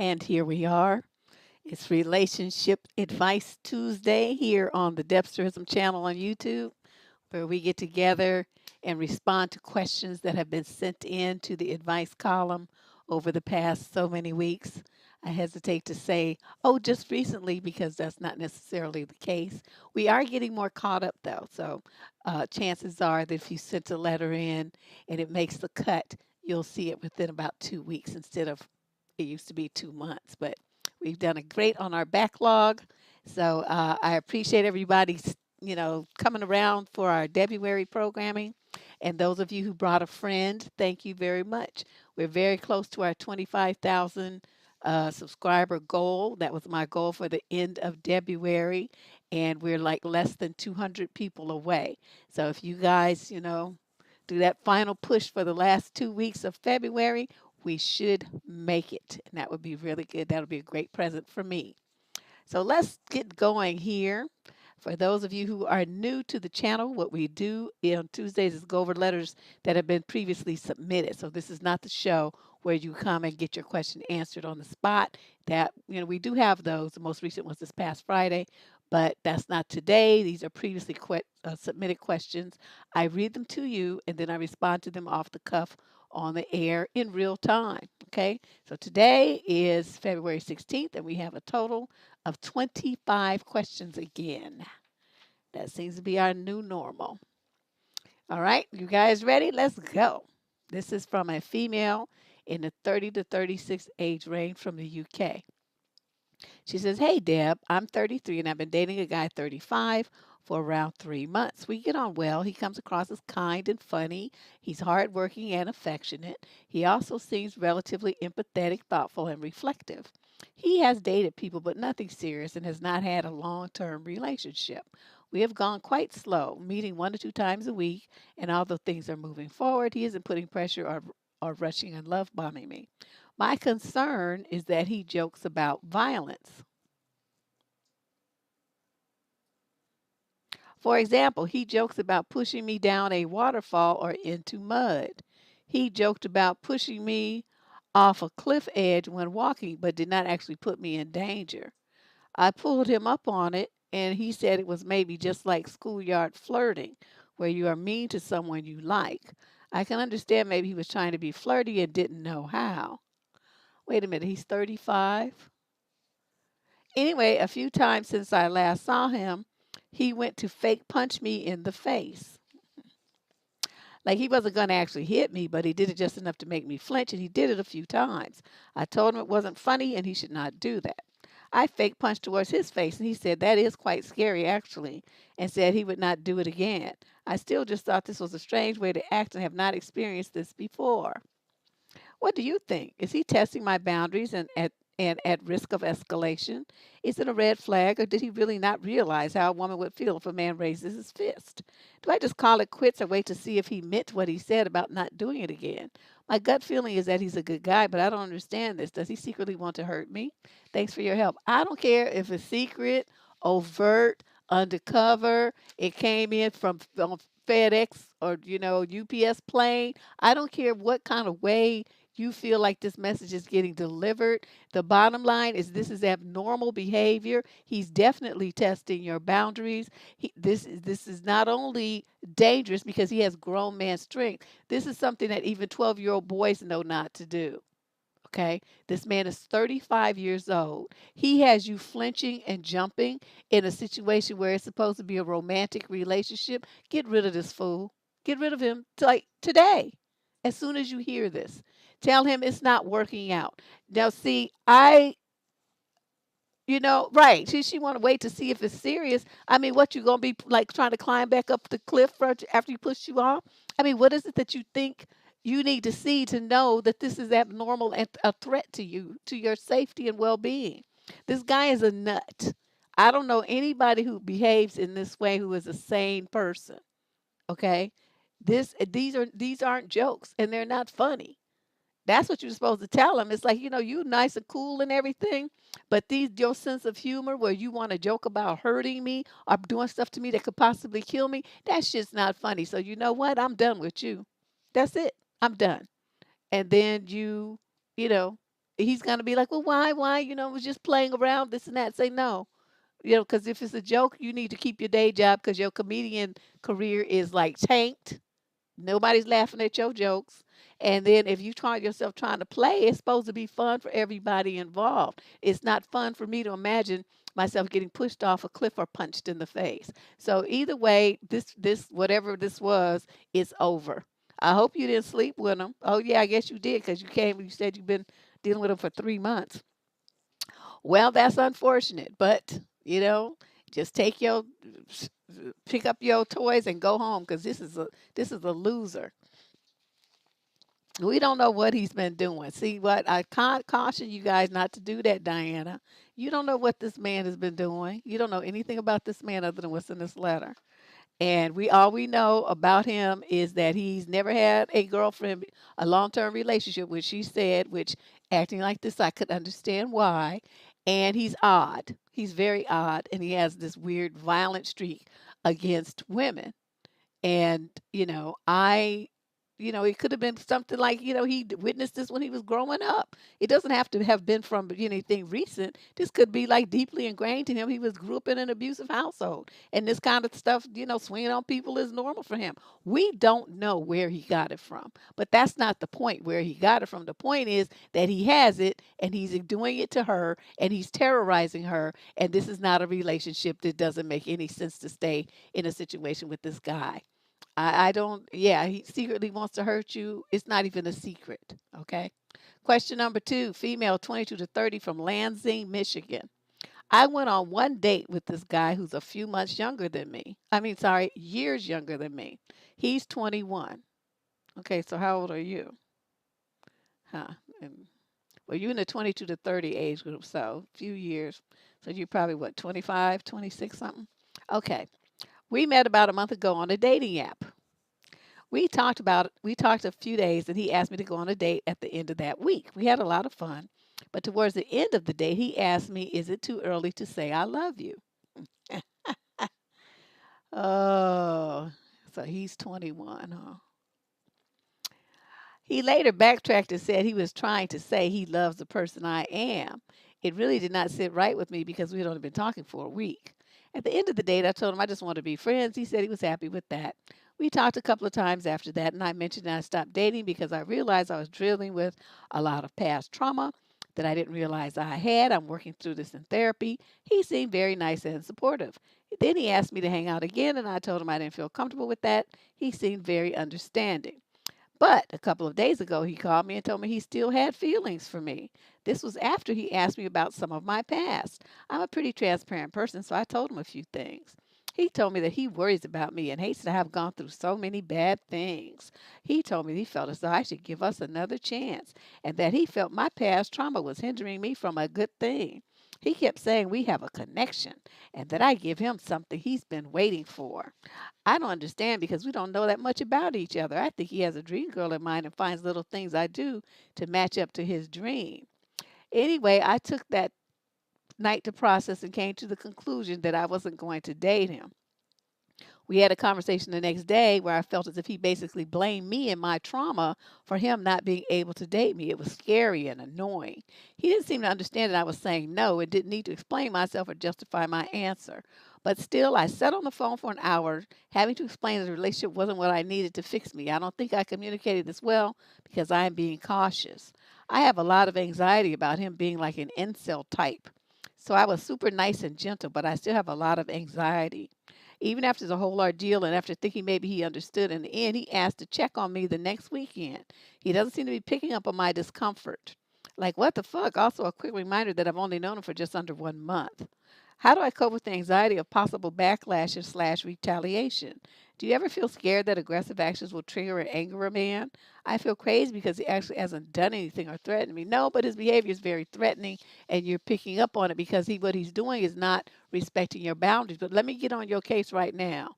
And here we are. It's Relationship Advice Tuesday here on the Debsterism channel on YouTube, where we get together and respond to questions that have been sent in to the advice column over the past so many weeks. I hesitate to say, oh, just recently, because that's not necessarily the case. We are getting more caught up, though. So chances are that if you sent a letter in and it makes the cut, you'll see it within about 2 weeks instead of it used to be 2 months. But we've done a great on our backlog. So I appreciate everybody's coming around for our February programming. And those of you who brought a friend, thank you very much. We're very close to our 25,000 subscriber goal. That was my goal for the end of February. And we're like less than 200 people away. So if you guys, do that final push for the last 2 weeks of February, we should make it. And that would be really good. That'll be a great present for me. So let's get going here. For those of you who are new to the channel, what we do on Tuesdays is go over letters that have been previously submitted. So this is not the show where you come and get your question answered on the spot. That, we do have those. The most recent was this past Friday, but that's not today. These are previously submitted questions. I read them to you and then I respond to them off the cuff on the air in real time. Okay, so today is February 16th, and we have a total of 25 questions again. That seems to be our new normal. All right, you guys ready? Let's go. This is from a female in the 30 to 36 age range from the UK. She says, "Hey, Deb, I'm 33 and I've been dating a guy 35 for around 3 months. We get on well. He comes across as kind and funny. He's hardworking and affectionate. He also seems relatively empathetic, thoughtful, and reflective. He has dated people, but nothing serious, and has not had a long term relationship. We have gone quite slow, meeting 1 to 2 times a week, and although things are moving forward, he isn't putting pressure or rushing and love bombing me. My concern is that he jokes about violence. For example, he jokes about pushing me down a waterfall or into mud. He joked about pushing me off a cliff edge when walking, but did not actually put me in danger. I pulled him up on it, and he said it was maybe just like schoolyard flirting, where you are mean to someone you like. I can understand maybe he was trying to be flirty and didn't know how. Wait a minute, he's 35? Anyway, a few times since I last saw him, he went to fake punch me in the face. Like he wasn't going to actually hit me, but he did it just enough to make me flinch, and he did it a few times. I told him it wasn't funny and he should not do that. I fake punched towards his face, and he said that is quite scary, actually, and said he would not do it again. I still just thought this was a strange way to act and have not experienced this before. What do you think? Is he testing my boundaries and at risk of escalation? Is it a red flag, or did he really not realize how a woman would feel if a man raises his fist? Do I just call it quits or wait to see if he meant what he said about not doing it again? My gut feeling is that he's a good guy, but I don't understand this. Does he secretly want to hurt me? Thanks for your help. I don't care if it's secret, overt, undercover, it came in from FedEx or UPS plane. I don't care what kind of way you feel like this message is getting delivered. The bottom line is this is abnormal behavior. He's definitely testing your boundaries. This is not only dangerous because he has grown man strength. This is something that even 12-year-old boys know not to do. Okay, this man is 35 years old. He has you flinching and jumping in a situation where it's supposed to be a romantic relationship. Get rid of this fool. Get rid of him like today. As soon as you hear this, tell him it's not working out. Now, see, right? She want to wait to see if it's serious. I mean, what you gonna be like trying to climb back up the cliff after he pushed you off? I mean, what is it that you think you need to see to know that this is abnormal and a threat to you, to your safety and well-being? This guy is a nut. I don't know anybody who behaves in this way who is a sane person. Okay, these aren't jokes, and they're not funny. That's what you're supposed to tell them. It's like, you nice and cool and everything, but your sense of humor where you want to joke about hurting me or doing stuff to me that could possibly kill me, that's just not funny. So you know what? I'm done with you. That's it. I'm done. And then you know, he's going to be like, well, why? I was just playing around, this and that. Say no. Because if it's a joke, you need to keep your day job because your comedian career is like tanked. Nobody's laughing at your jokes. And then if you try yourself trying to play, it's supposed to be fun for everybody involved. It's not fun for me to imagine myself getting pushed off a cliff or punched in the face. So either way, this whatever this was, it's over. I hope you didn't sleep with him. Oh yeah, I guess you did because you came. You said you've been dealing with him for 3 months. Well, that's unfortunate, but just pick up your toys and go home because this is a loser. We don't know what he's been doing. See what I caution you guys not to do that, Diana. You don't know what this man has been doing. You don't know anything about this man other than what's in this letter. And we know about him is that he's never had a girlfriend, a long-term relationship, which she said, which acting like this, I could understand why. And he's odd. He's very odd, and he has this weird violent streak against women. And, it could have been something like, he witnessed this when he was growing up. It doesn't have to have been from anything recent. This could be like deeply ingrained in him. He grew up in an abusive household. And this kind of stuff, swinging on people is normal for him. We don't know where he got it from. But that's not the point where he got it from. The point is that he has it and he's doing it to her and he's terrorizing her. And this is not a relationship that doesn't make any sense to stay in a situation with this guy. I don't, yeah, he secretly wants to hurt you. It's not even a secret. Okay. Question number 2, female 22 to 30 from Lansing, Michigan. I went on one date with this guy who's a few months younger than me. I mean, sorry, years younger than me. He's 21. Okay, so how old are you? Huh. And, well, you're in the 22 to 30 age group, so a few years. So you're probably what, 25, 26 something? Okay. We met about a month ago on a dating app. We talked a few days and he asked me to go on a date at the end of that week. We had a lot of fun. But towards the end of the date, he asked me, is it too early to say I love you? Oh, so he's 21, huh? He later backtracked and said he was trying to say he loves the person I am. It really did not sit right with me because we had only been talking for a week. At the end of the date, I told him I just wanted to be friends. He said he was happy with that. We talked a couple of times after that, and I mentioned that I stopped dating because I realized I was dealing with a lot of past trauma that I didn't realize I had. I'm working through this in therapy. He seemed very nice and supportive. Then he asked me to hang out again, and I told him I didn't feel comfortable with that. He seemed very understanding. But a couple of days ago, he called me and told me he still had feelings for me. This was after he asked me about some of my past. I'm a pretty transparent person, so I told him a few things. He told me that he worries about me and hates to have gone through so many bad things. He told me he felt as though I should give us another chance and that he felt my past trauma was hindering me from a good thing. He kept saying we have a connection and that I give him something he's been waiting for. I don't understand because we don't know that much about each other. I think he has a dream girl in mind and finds little things I do to match up to his dream. Anyway, I took that night to process and came to the conclusion that I wasn't going to date him. We had a conversation the next day where I felt as if he basically blamed me and my trauma for him not being able to date me. It was scary and annoying. He didn't seem to understand that I was saying no and didn't need to explain myself or justify my answer. But still, I sat on the phone for an hour, having to explain that the relationship wasn't what I needed to fix me. I don't think I communicated this well because I am being cautious. I have a lot of anxiety about him being like an incel type. So I was super nice and gentle, but I still have a lot of anxiety. Even after the whole ordeal and after thinking maybe he understood in the end, he asked to check on me the next weekend. He doesn't seem to be picking up on my discomfort. Like, what the fuck? Also, a quick reminder that I've only known him for just under 1 month. How do I cope with the anxiety of possible backlash and slash retaliation? Do you ever feel scared that aggressive actions will trigger and anger a man? I feel crazy because he actually hasn't done anything or threatened me. No, but his behavior is very threatening, and you're picking up on it because what he's doing is not respecting your boundaries. But let me get on your case right now.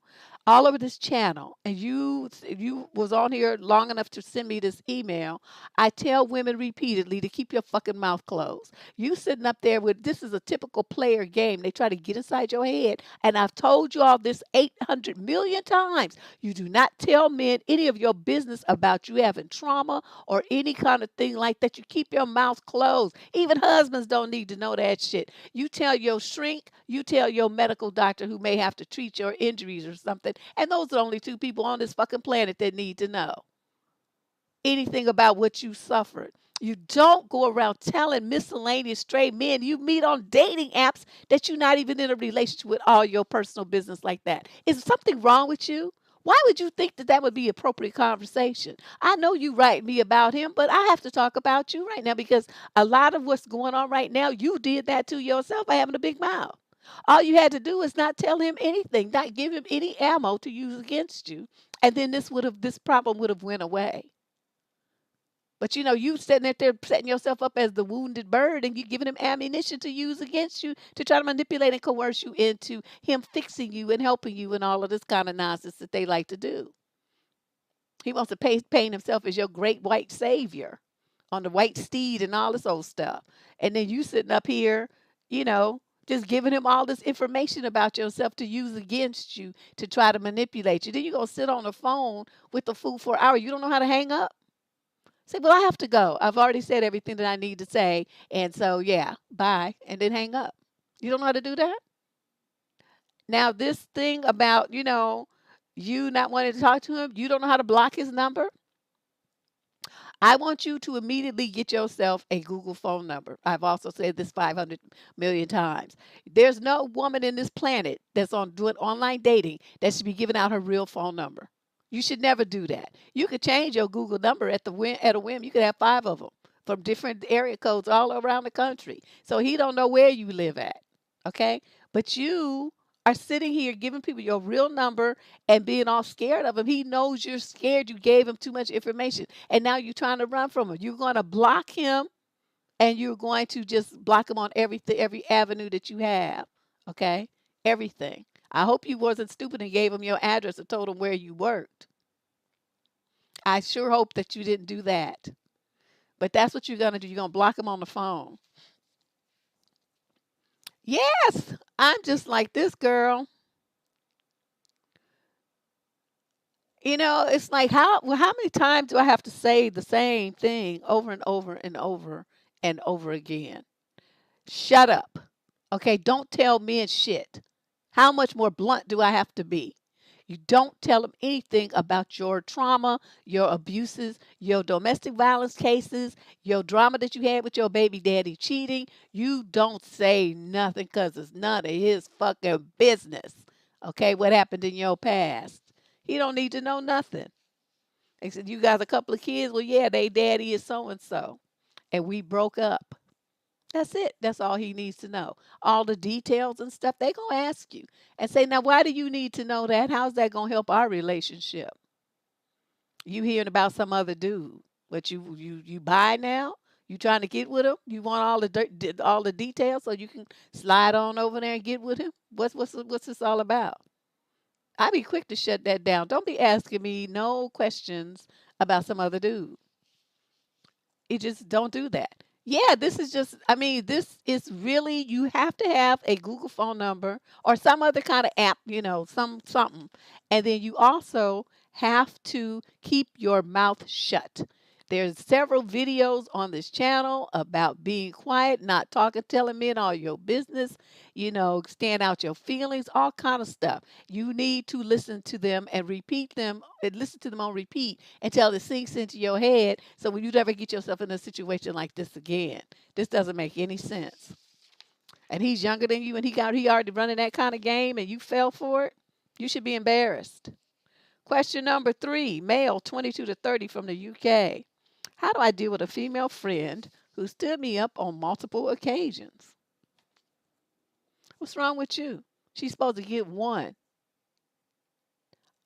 all over this channel, and you was on here long enough to send me this email. I tell women repeatedly to keep your fucking mouth closed. You sitting up there with, this is a typical player game. They try to get inside your head, and I've told you all this 800 million times. You do not tell men any of your business about you having trauma or any kind of thing like that. You keep your mouth closed. Even husbands don't need to know that shit. You tell your shrink, you tell your medical doctor who may have to treat your injuries or something. And those are the only two people on this fucking planet that need to know anything about what you suffered. You don't go around telling miscellaneous stray men you meet on dating apps that you're not even in a relationship with all your personal business like that. Is something wrong with you? Why would you think that that would be appropriate conversation? I know you write me about him, but I have to talk about you right now because a lot of what's going on right now, you did that to yourself by having a big mouth. All you had to do is not tell him anything, not give him any ammo to use against you, and then this problem would have went away. But you know, you sitting there setting yourself up as the wounded bird, and you giving him ammunition to use against you to try to manipulate and coerce you into him fixing you and helping you and all of this kind of nonsense that they like to do. He wants to paint himself as your great white savior on the white steed and all this old stuff. And then you sitting up here, you know, just giving him all this information about yourself to use against you to try to manipulate you. Then you're going to sit on the phone with the fool for an hour. You don't know how to hang up. Say, well, I have to go. I've already said everything that I need to say. And so, yeah, bye. And then hang up. You don't know how to do that? Now, this thing about, you not wanting to talk to him, you don't know how to block his number. I want you to immediately get yourself a Google phone number. I've also said this 500 million times. There's no woman in this planet that's on doing online dating that should be giving out her real phone number. You should never do that. You could change your Google number at a whim. You could have 5 of them from different area codes all around the country. So he don't know where you live at. Okay? But you are sitting here giving people your real number and being all scared of him. He knows you're scared. You gave him too much information. And now you're trying to run from him. You're going to block him, and you're going to just block him on everything, every avenue that you have. Okay? Everything. I hope you wasn't stupid and gave him your address and told him where you worked. I sure hope that you didn't do that. But that's what you're going to do. You're going to block him on the phone. Yes, I'm just like this girl. It's like how many times do I have to say the same thing over and over and over and over again? Shut up. Okay, don't tell men shit. How much more blunt do I have to be? You don't tell them anything about your trauma, your abuses, your domestic violence cases, your drama that you had with your baby daddy cheating. You don't say nothing because it's none of his fucking business. Okay, what happened in your past? He don't need to know nothing. They said, you got a couple of kids? Well, yeah, they daddy is so and so. And we broke up. That's it. That's all he needs to know. All the details and stuff, they going to ask you and say, now, why do you need to know that? How's that going to help our relationship? You hearing about some other dude. What you buy now? You trying to get with him? You want all the details so you can slide on over there and get with him? What's this all about? I'd be quick to shut that down. Don't be asking me no questions about some other dude. You just don't do that. Yeah, this is just, I mean, this is really, you have to have a Google phone number or some other kind of app, something. And then you also have to keep your mouth shut. There's several videos on this channel about being quiet, not talking, telling men all your business, stand out your feelings, all kind of stuff. You need to listen to them and repeat them, and listen to them on repeat until it sinks into your head. So when you never get yourself in a situation like this again, this doesn't make any sense. And he's younger than you, and he already running that kind of game, and you fell for it. You should be embarrassed. Question number 3, male, 22 to 30 from the UK. How do I deal with a female friend who stood me up on multiple occasions? What's wrong with you? She's supposed to get one.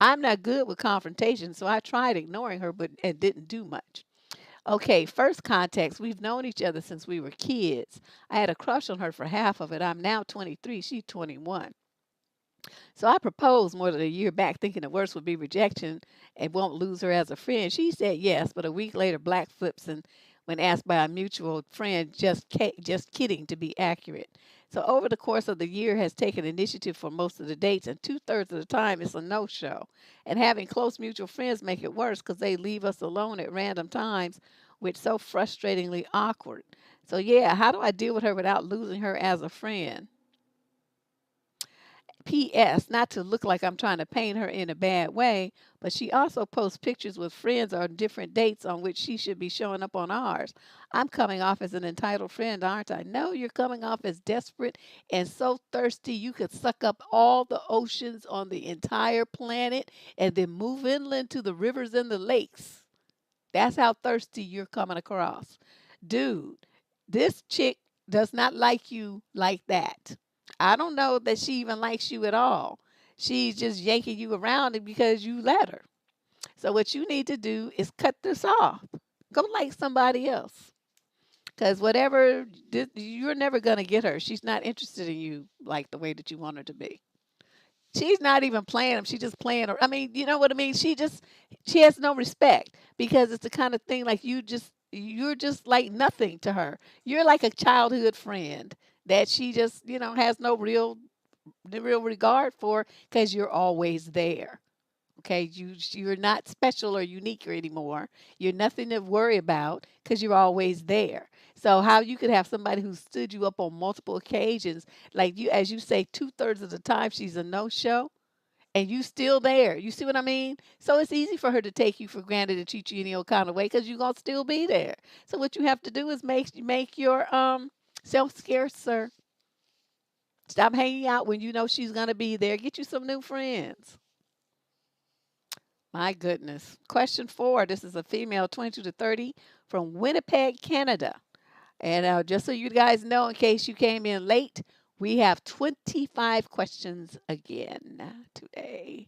I'm not good with confrontation, so I tried ignoring her, but it didn't do much. Okay, first context. We've known each other since we were kids. I had a crush on her for half of it. I'm now 23. She's 21. So I proposed more than a year back, thinking the worst would be rejection and won't lose her as a friend. She said yes, but a week later, black flips and when asked by a mutual friend, just kidding to be accurate. So over the course of the year, has taken initiative for most of the dates, and 2/3 of the time it's a no-show. And having close mutual friends make it worse because they leave us alone at random times, which so frustratingly awkward. So yeah, how do I deal with her without losing her as a friend? P.S. Not to look like I'm trying to paint her in a bad way, but she also posts pictures with friends on different dates on which she should be showing up on ours. I'm coming off as an entitled friend, aren't I? No, you're coming off as desperate and so thirsty you could suck up all the oceans on the entire planet and then move inland to the rivers and the lakes. That's how thirsty you're coming across. Dude, this chick does not like you like that. I don't know that she even likes you at all. She's just yanking you around because you let her. So what you need to do is cut this off. Go like somebody else. Because you're never going to get her. She's not interested in you like the way that you want her to be. She's not even playing him. She just playing her. I mean, you know what I mean? She has no respect because it's the kind of thing like you're just like nothing to her. You're like a childhood friend that she just, has no real regard for because you're always there. Okay, you're not special or unique or anymore. You're nothing to worry about because you're always there. So how you could have somebody who stood you up on multiple occasions, like you, as you say, 2/3 of the time she's a no-show, and you still there. You see what I mean? So it's easy for her to take you for granted and treat you any old kind of way because you're gonna still be there. So what you have to do is make your self scarce, sir. Stop hanging out when you know she's gonna be there. Get you some new friends. My goodness. Question 4. This is a female, 22 to 30, from Winnipeg, Canada. And just so you guys know, in case you came in late, we have 25 questions again today.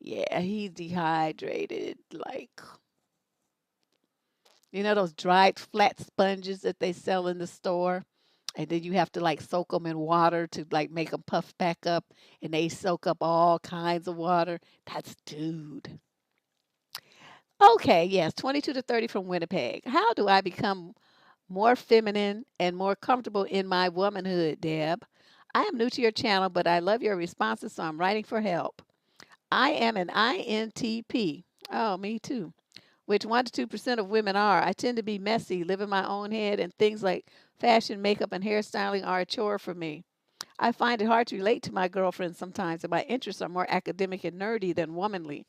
Yeah, he's dehydrated. Like, those dried flat sponges that they sell in the store? And then you have to like soak them in water to like make them puff back up, and they soak up all kinds of water. That's dude. Okay, yes, 22 to 30 from Winnipeg. How do I become more feminine and more comfortable in my womanhood, Deb? I am new to your channel, but I love your responses, so I'm writing for help. I am an INTP. Oh, me too. Which 1 to 2% of women are. I tend to be messy, live in my own head, and things like fashion, makeup, and hairstyling are a chore for me. I find it hard to relate to my girlfriends sometimes, and my interests are more academic and nerdy than womanly.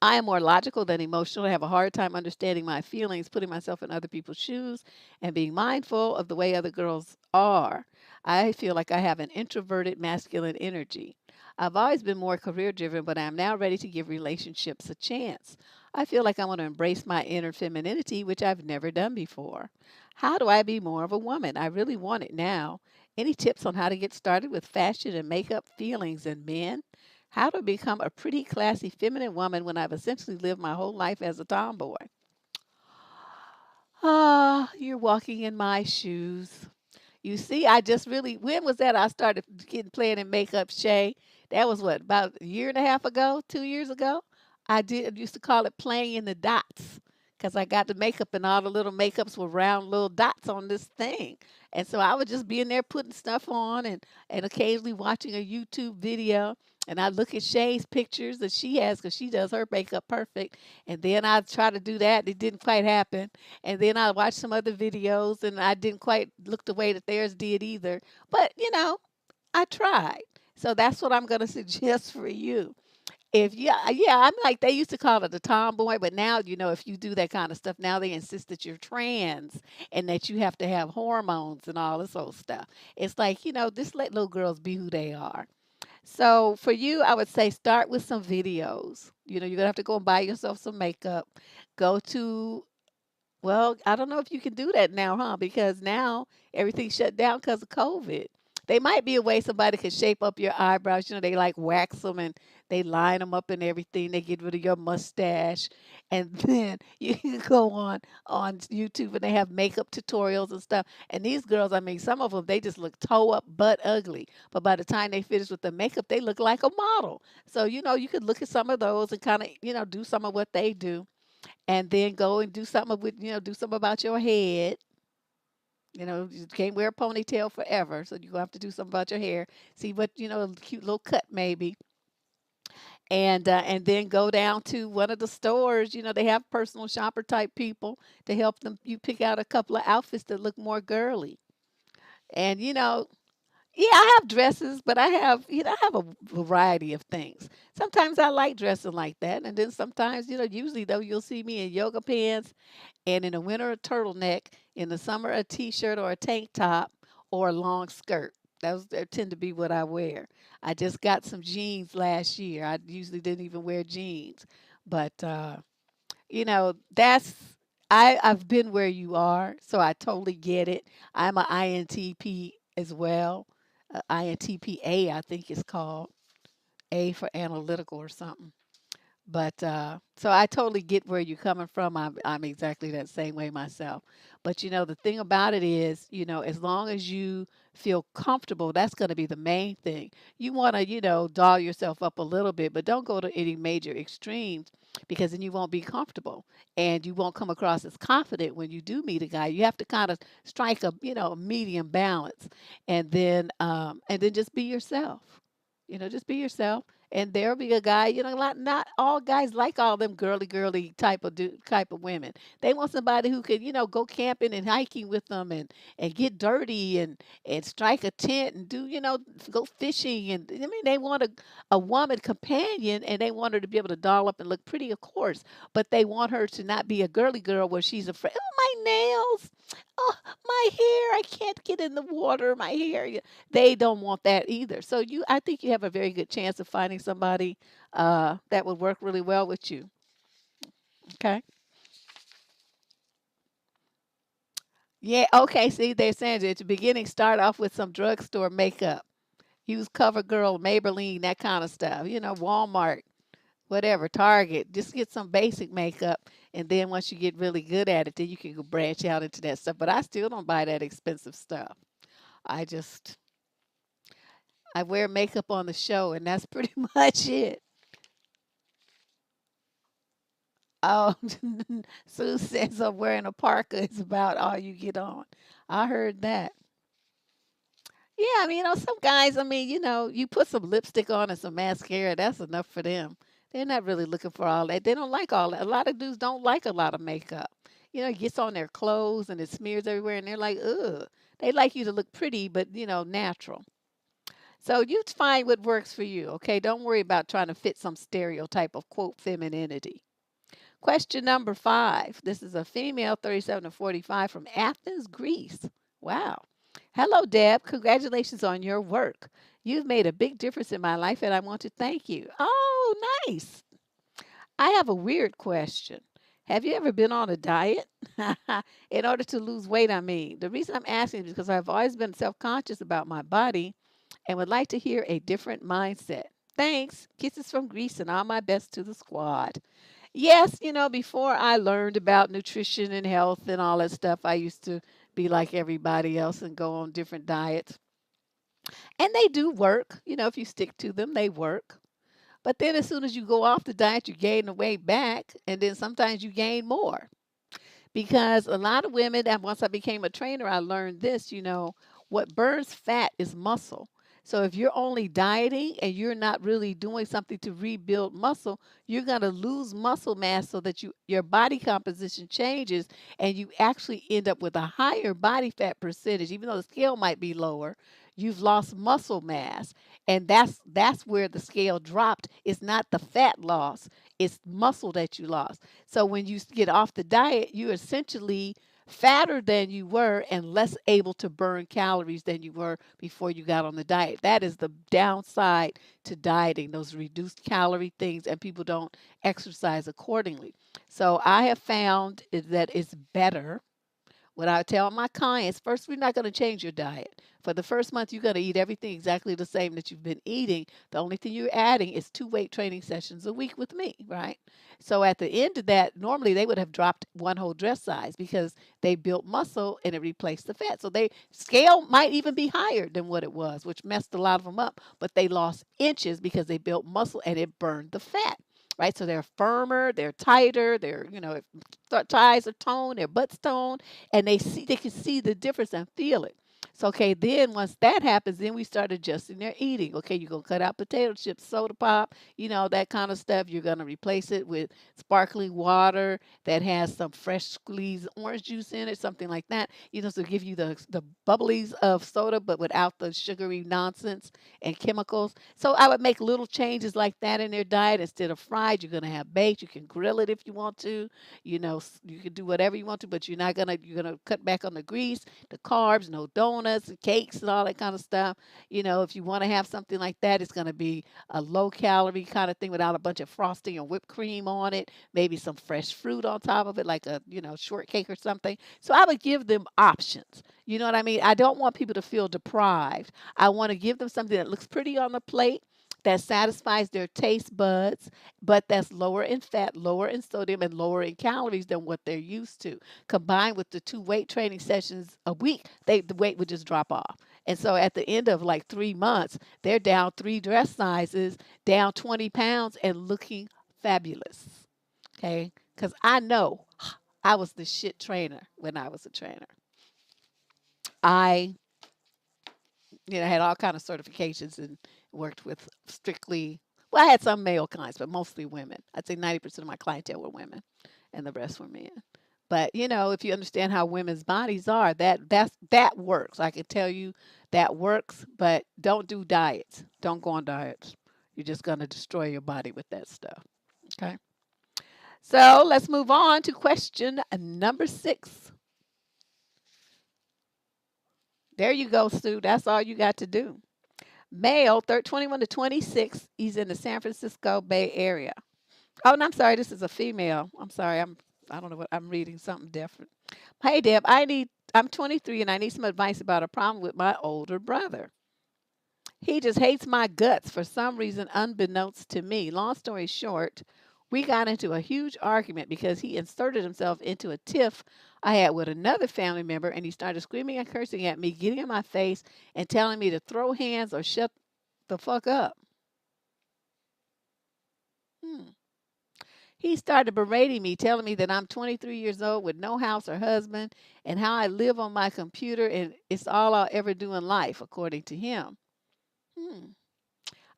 I am more logical than emotional. I have a hard time understanding my feelings, putting myself in other people's shoes, and being mindful of the way other girls are. I feel like I have an introverted masculine energy. I've always been more career driven, but I am now ready to give relationships a chance. I feel like I want to embrace my inner femininity, which I've never done before. How do I be more of a woman? I really want it now. Any tips on how to get started with fashion and makeup, feelings, and men? How to become a pretty, classy, feminine woman when I've essentially lived my whole life as a tomboy. Ah, you're walking in my shoes. You see, I just really, when was that I started getting playing in makeup, Shay? That was what, about a year and a half ago, 2 years ago? Used to call it playing in the dots because I got the makeup and all the little makeups were round little dots on this thing. And so I would just be in there putting stuff on and occasionally watching a YouTube video. And I look at Shay's pictures that she has because she does her makeup perfect. And then I try to do that. It didn't quite happen. And then I watched some other videos and I didn't quite look the way that theirs did either. But, I tried. So that's what I'm going to suggest for you. If yeah, I'm like they used to call it a tomboy, but now if you do that kind of stuff, now they insist that you're trans and that you have to have hormones and all this old stuff. It's like just let little girls be who they are. So for you, I would say start with some videos. You're gonna have to go and buy yourself some makeup. Go to well, I don't know if you can do that now, huh? Because now everything's shut down because of COVID. They might be a way somebody could shape up your eyebrows. They like wax them and they line them up and everything. They get rid of your mustache, and then you can go on YouTube and they have makeup tutorials and stuff. And these girls, I mean, some of them they just look toe up, butt ugly, but by the time they finish with the makeup, they look like a model. So you could look at some of those and kind of do some of what they do, and then go and do something with do something about your head. You can't wear a ponytail forever, so you're gonna have to do something about your hair. See what a cute little cut maybe, and then go down to one of the stores. They have personal shopper type people to help them. You pick out a couple of outfits that look more girly, and yeah, I have dresses, but I have a variety of things. Sometimes I like dressing like that, and then sometimes usually though you'll see me in yoga pants and in the winter a turtleneck, in the summer a t-shirt or a tank top or a long skirt. Those that tend to be what I wear. I just got some jeans last year. I usually didn't even wear jeans, but that's I've been where you are, so I totally get it. I'm a INTP as well. INTPA, I think it's called. A for analytical or something. But so I totally get where you're coming from. I'm exactly that same way myself. But the thing about it is, as long as you feel comfortable, that's going to be the main thing. You want to, doll yourself up a little bit, but don't go to any major extremes, because then you won't be comfortable and you won't come across as confident when you do meet a guy. You have to kind of strike a medium balance, and then just be yourself. Just be yourself, and there'll be a guy. Not all guys like all them girly type of women. They want somebody who could go camping and hiking with them, and get dirty, and strike a tent, and go fishing. And I mean, they want a woman companion, and they want her to be able to doll up and look pretty, of course, but they want her to not be a girly girl where she's afraid, oh, my nails, oh, my hair, I can't get in the water, my hair. They don't want that either. So I think you have a very good chance of finding somebody that would work really well with you. Okay. Yeah. Okay. See, they're saying at the beginning, start off with some drugstore makeup. Use CoverGirl, Maybelline, that kind of stuff. Walmart, whatever, Target. Just get some basic makeup, and then once you get really good at it, then you can go branch out into that stuff. But I still don't buy that expensive stuff. I just I wear makeup on the show, and that's pretty much it. Oh, Sue says I'm wearing a parka is about all you get on. I heard that. Yeah, I mean, some guys, I mean, you put some lipstick on and some mascara, that's enough for them. They're not really looking for all that. They don't like all that. A lot of dudes don't like a lot of makeup. It gets on their clothes and it smears everywhere, and they're like, ugh. They like you to look pretty, but, natural. So you find what works for you, okay? Don't worry about trying to fit some stereotype of, quote, femininity. Question number 5. This is a female, 37 to 45, from Athens, Greece. Wow. Hello, Deb. Congratulations on your work. You've made a big difference in my life, and I want to thank you. Oh, nice. I have a weird question. Have you ever been on a diet? In order to lose weight, I mean. The reason I'm asking is because I've always been self conscious about my body and would like to hear a different mindset. Thanks. Kisses from Greece and all my best to the squad. Yes, before I learned about nutrition and health and all that stuff, I used to be like everybody else and go on different diets. And they do work. If you stick to them, they work. But then as soon as you go off the diet, you gain the weight back, and then sometimes you gain more. Because a lot of women, and once I became a trainer, I learned this, what burns fat is muscle. So if you're only dieting and you're not really doing something to rebuild muscle, you're going to lose muscle mass so that your body composition changes, and you actually end up with a higher body fat percentage. Even though the scale might be lower, you've lost muscle mass. And that's where the scale dropped. It's not the fat loss, it's muscle that you lost. So when you get off the diet, you're essentially fatter than you were and less able to burn calories than you were before you got on the diet. That is the downside to dieting, those reduced calorie things, and people don't exercise accordingly. So I have found that it's better What I tell my clients, first, we're not going to change your diet. For the first month, you're going to eat everything exactly the same that you've been eating. The only thing you're adding is 2 weight training sessions a week with me, right? So at the end of that, normally they would have dropped one whole dress size because they built muscle and it replaced the fat. So they scale might even be higher than what it was, which messed a lot of them up. But they lost inches because they built muscle and it burned the fat. Right, so they're firmer, they're tighter, their thighs are toned, their butts toned, and they can see the difference and feel it. So okay, then once that happens, then we start adjusting their eating. Okay, you're gonna cut out potato chips, soda pop, that kind of stuff. You're gonna replace it with sparkling water that has some fresh squeezed orange juice in it, something like that. So give you the bubblies of soda, but without the sugary nonsense and chemicals. So I would make little changes like that in their diet. Instead of fried, you're gonna have baked. You can grill it if you want to. You can do whatever you want to, but you're gonna cut back on the grease, the carbs, no donuts and cakes and all that kind of stuff. If you want to have something like that, it's gonna be a low calorie kind of thing without a bunch of frosting or whipped cream on it. Maybe some fresh fruit on top of it, like a shortcake or something. So I would give them options. You know what I mean? I don't want people to feel deprived. I want to give them something that looks pretty on the plate, that satisfies their taste buds, but that's lower in fat, lower in sodium, and lower in calories than what they're used to. Combined with the 2 weight training sessions a week, the weight would just drop off. And so at the end of like 3 months, they're down 3 dress sizes, down 20 pounds, and looking fabulous. Okay? Because I know I was the shit trainer when I was a trainer. I had all kind of certifications and worked with strictly, well, I had some male clients, but mostly women. I'd say 90% of my clientele were women and the rest were men. But if you understand how women's bodies are, that works. I can tell you that works, but don't do diets. Don't go on diets. You're just going to destroy your body with that stuff. Okay. So let's move on to question number 6. There you go, Sue. That's all you got to do. Male, 21 to 26. He's in the San Francisco Bay Area. Oh, and I'm sorry, this is a female. I'm sorry, I don't know what I'm reading something different. Hey, Deb, I'm 23 and I need some advice about a problem with my older brother. He just hates my guts for some reason unbeknownst to me. Long story short, we got into a huge argument because he inserted himself into a tiff I had with another family member and he started screaming and cursing at me, getting in my face and telling me to throw hands or shut the fuck up. Hmm. He started berating me, telling me that I'm 23 years old with no house or husband and how I live on my computer and it's all I'll ever do in life, according to him. Hmm.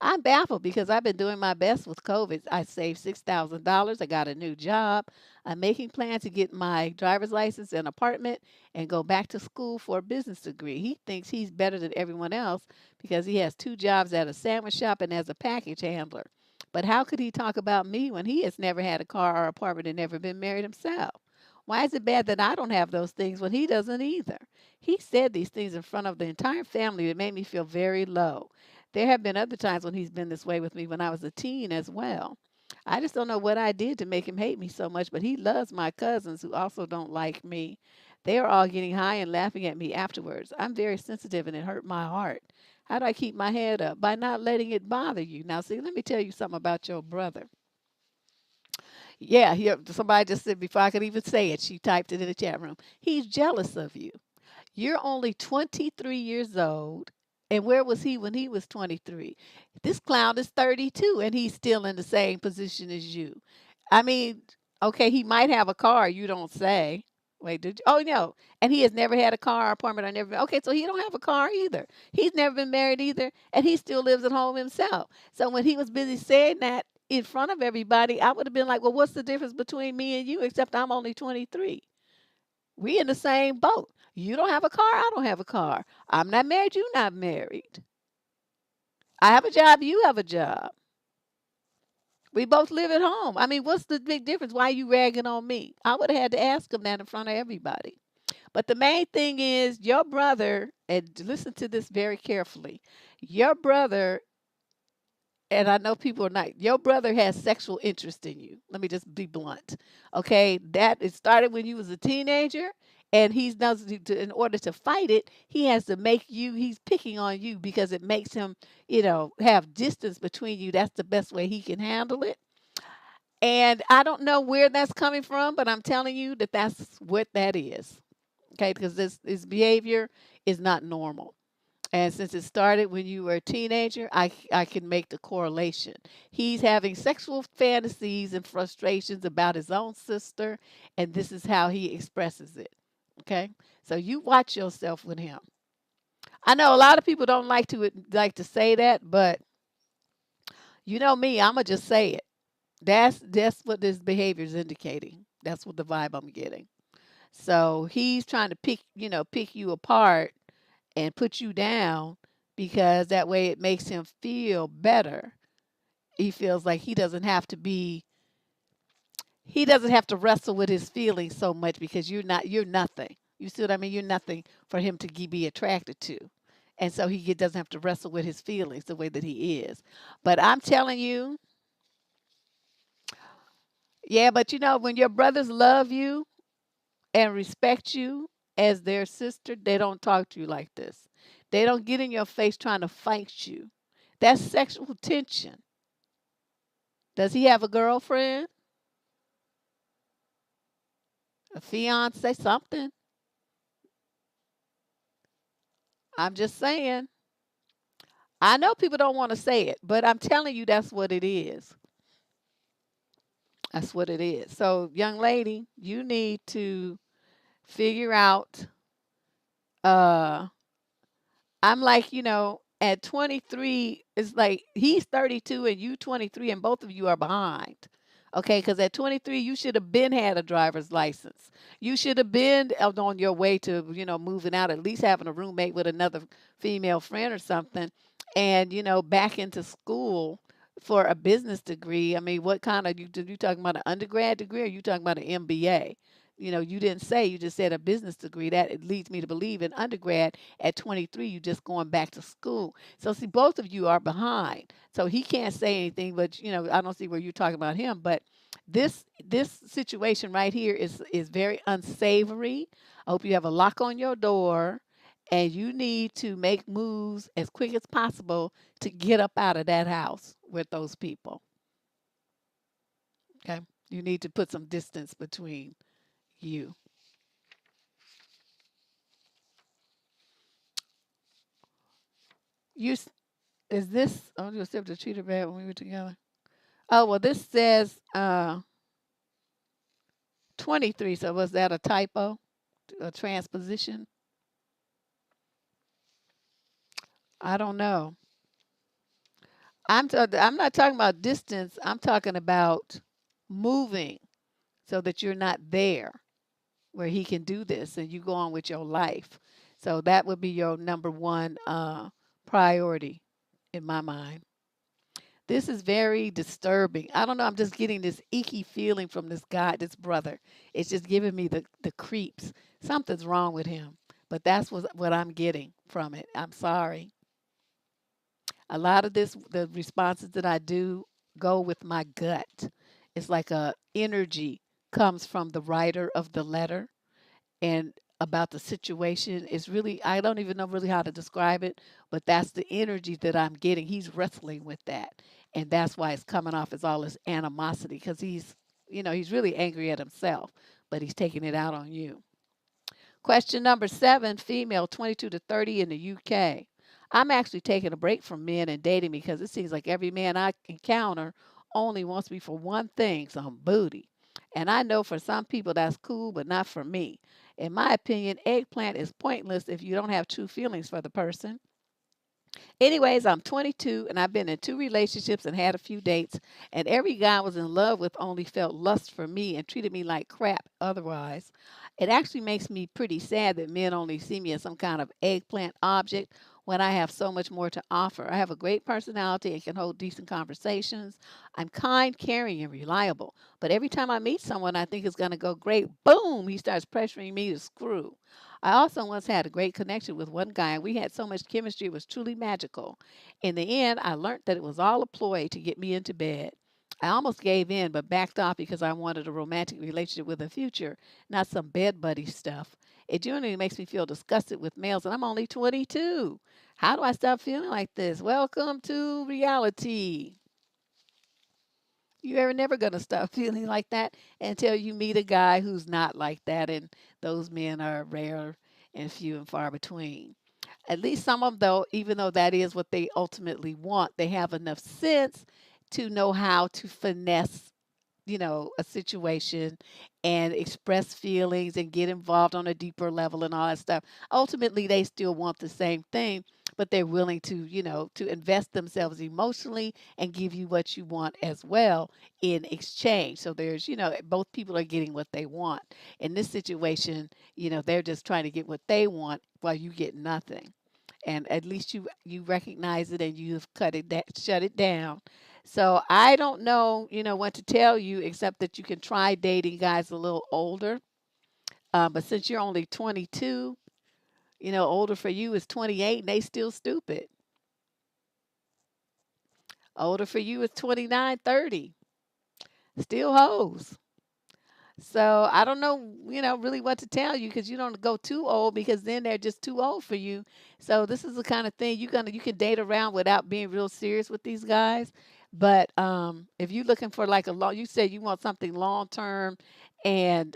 I'm baffled because I've been doing my best with COVID. I saved $6,000. I got a new job. I'm making plans to get my driver's license and apartment and go back to school for a business degree. He thinks he's better than everyone else because he has 2 jobs at a sandwich shop and as a package handler. But how could he talk about me when he has never had a car or apartment and never been married himself? Why is it bad that I don't have those things when he doesn't either? He said these things in front of the entire family that made me feel very low. There have been other times when he's been this way with me when I was a teen as well. I just don't know what I did to make him hate me so much, but he loves my cousins who also don't like me. They are all getting high and laughing at me afterwards. I'm very sensitive and it hurt my heart. How do I keep my head up? By not letting it bother you. Now, see, let me tell you something about your brother. Yeah, somebody just said before I could even say it, she typed it in the chat room. He's jealous of you. You're only 23 years old. And where was he when he was 23? This clown is 32 and he's still in the same position as you. I mean, okay, he might have a car, you don't say. Wait, did you? Oh, no. And he has never had a car or apartment or never. Okay, so he don't have a car either. He's never been married either. And he still lives at home himself. So when he was busy saying that in front of everybody, I would have been like, well, what's the difference between me and you except I'm only 23? We in the same boat. You don't have a car, I don't have a car. I'm not married, you not married. I have a job, you have a job. We both live at home. I mean, what's the big difference? Why are you ragging on me? I would have had to ask him that in front of everybody. But the main thing is your brother, and listen to this very carefully. Your brother, and I know people are not, your brother has sexual interest in you. Let me just be blunt. Okay, that it started when you was a teenager And he's does in order to fight it, he has to make you. He's picking on you because it makes him, have distance between you. That's the best way he can handle it. And I don't know where that's coming from, but I'm telling you that that's what that is. Okay, because this behavior is not normal. And since it started when you were a teenager, I can make the correlation. He's having sexual fantasies and frustrations about his own sister, and this is how he expresses it. Okay, so you watch yourself with him. I know a lot of people don't like to say that, but you know me, I'ma just say it. That's what this behavior is indicating. That's what the vibe I'm getting. So he's trying to pick you apart and put you down because that way it makes him feel better. He feels like he doesn't have to wrestle with his feelings so much because you're nothing. You see what I mean? You're nothing for him to be attracted to. And so doesn't have to wrestle with his feelings the way that he is. But I'm telling you, yeah, but when your brothers love you and respect you as their sister, they don't talk to you like this. They don't get in your face trying to fight you. That's sexual tension. Does he have a girlfriend? A fiance? Something? I'm just saying. I know people don't want to say it, but I'm telling you that's what it is. That's what it is. So, young lady, you need to figure out uh I'm like, at 23, it's like he's 32 and you 23, and both of you are behind. Okay, because at 23, you should have been had a driver's license. You should have been out on your way to, moving out, at least having a roommate with another female friend or something, and, back into school for a business degree. I mean, what kind of, you talking about an undergrad degree or you talking about an MBA? You didn't say, you just said a business degree. That it leads me to believe in undergrad at 23, you just going back to school. So see, both of you are behind. So he can't say anything, but I don't see where you're talking about him. But this situation right here is very unsavory. I hope you have a lock on your door, and you need to make moves as quick as possible to get up out of that house with those people. Okay, you need to put some distance between you. You is this? Oh, you accept the cheater bad when we were together. Oh well, this says 23. So was that a typo? A transposition? I don't know. I'm not talking about distance. I'm talking about moving so that you're not there where he can do this and you go on with your life. So that would be your number one priority in my mind. This is very disturbing. I don't know. I'm just getting this icky feeling from this guy, this brother. It's just giving me the creeps. Something's wrong with him. But that's what I'm getting from it. I'm sorry. A lot of the responses that I do go with my gut. It's like a energy comes from the writer of the letter and about the situation. It's really, I don't even know really how to describe it, but that's the energy that I'm getting. He's wrestling with that. And that's why it's coming off as all this animosity because he's really angry at himself, but he's taking it out on you. Question number 7, female, 22 to 30 in the UK. I'm actually taking a break from men and dating because it seems like every man I encounter only wants me for one thing, some booty. And I know for some people that's cool, but not for me. In my opinion, eggplant is pointless if you don't have true feelings for the person. Anyways, I'm 22 and I've been in 2 relationships and had a few dates, and every guy I was in love with only felt lust for me and treated me like crap otherwise. It actually makes me pretty sad that men only see me as some kind of eggplant object when I have so much more to offer. I have a great personality and can hold decent conversations. I'm kind, caring, and reliable. But every time I meet someone I think is going to go great, boom, he starts pressuring me to screw. I also once had a great connection with one guy, and we had so much chemistry, it was truly magical. In the end, I learned that it was all a ploy to get me into bed. I almost gave in, but backed off because I wanted a romantic relationship with a future, not some bed buddy stuff. It generally makes me feel disgusted with males, and I'm only 22. How do I stop feeling like this? Welcome to reality. You're never going to stop feeling like that until you meet a guy who's not like that, and those men are rare and few and far between. At least some of them, though, even though that is what they ultimately want, they have enough sense to know how to finesse, a situation and express feelings and get involved on a deeper level and all that stuff. Ultimately, they still want the same thing, but they're willing to, to invest themselves emotionally and give you what you want as well in exchange. So there's, both people are getting what they want. In this situation, they're just trying to get what they want while you get nothing. And at least you recognize it and you've shut it down. So I don't know, what to tell you except that you can try dating guys a little older. But since you're only 22, older for you is 28 and they still stupid. Older for you is 29, 30, still hoes. So I don't know, really what to tell you because you don't go too old because then they're just too old for you. So this is the kind of thing you can date around without being real serious with these guys. But if you're looking for like you said you want something long term and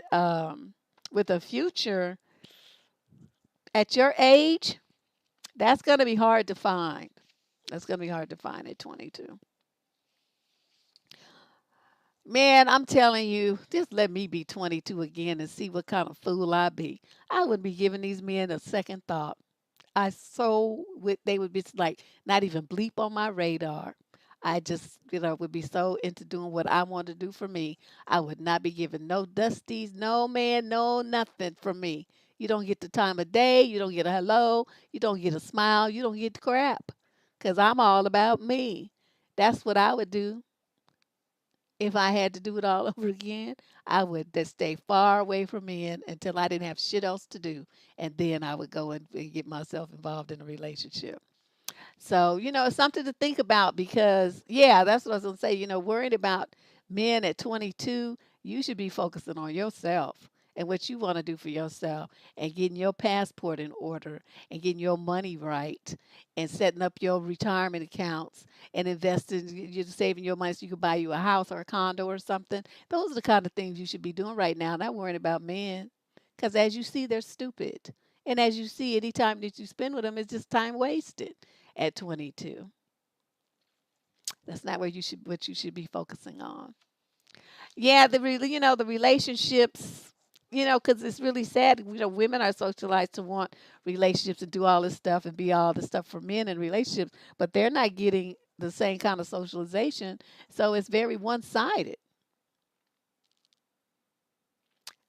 with a future at your age, that's going to be hard to find. That's going to be hard to find at 22. Man, I'm telling you, just let me be 22 again and see what kind of fool I be. I wouldn't be giving these men a second thought. They would be like not even bleep on my radar. I just, would be so into doing what I want to do for me. I would not be giving no dusties, no man, no nothing from me. You don't get the time of day. You don't get a hello. You don't get a smile. You don't get crap. Because I'm all about me. That's what I would do. If I had to do it all over again, I would just stay far away from men until I didn't have shit else to do. And then I would go and get myself involved in a relationship. So, it's something to think about because, yeah, that's what I was going to say. Worried about men at 22, you should be focusing on yourself and what you want to do for yourself and getting your passport in order and getting your money right and setting up your retirement accounts and investing, you're saving your money so you can buy you a house or a condo or something. Those are the kind of things you should be doing right now, not worrying about men. Because as you see, they're stupid. And as you see, any time that you spend with them is just time wasted at 22. That's not what you should be focusing on. Yeah, the relationships, because it's really sad. Women are socialized to want relationships and do all this stuff and be all this stuff for men in relationships, but they're not getting the same kind of socialization. So it's very one-sided.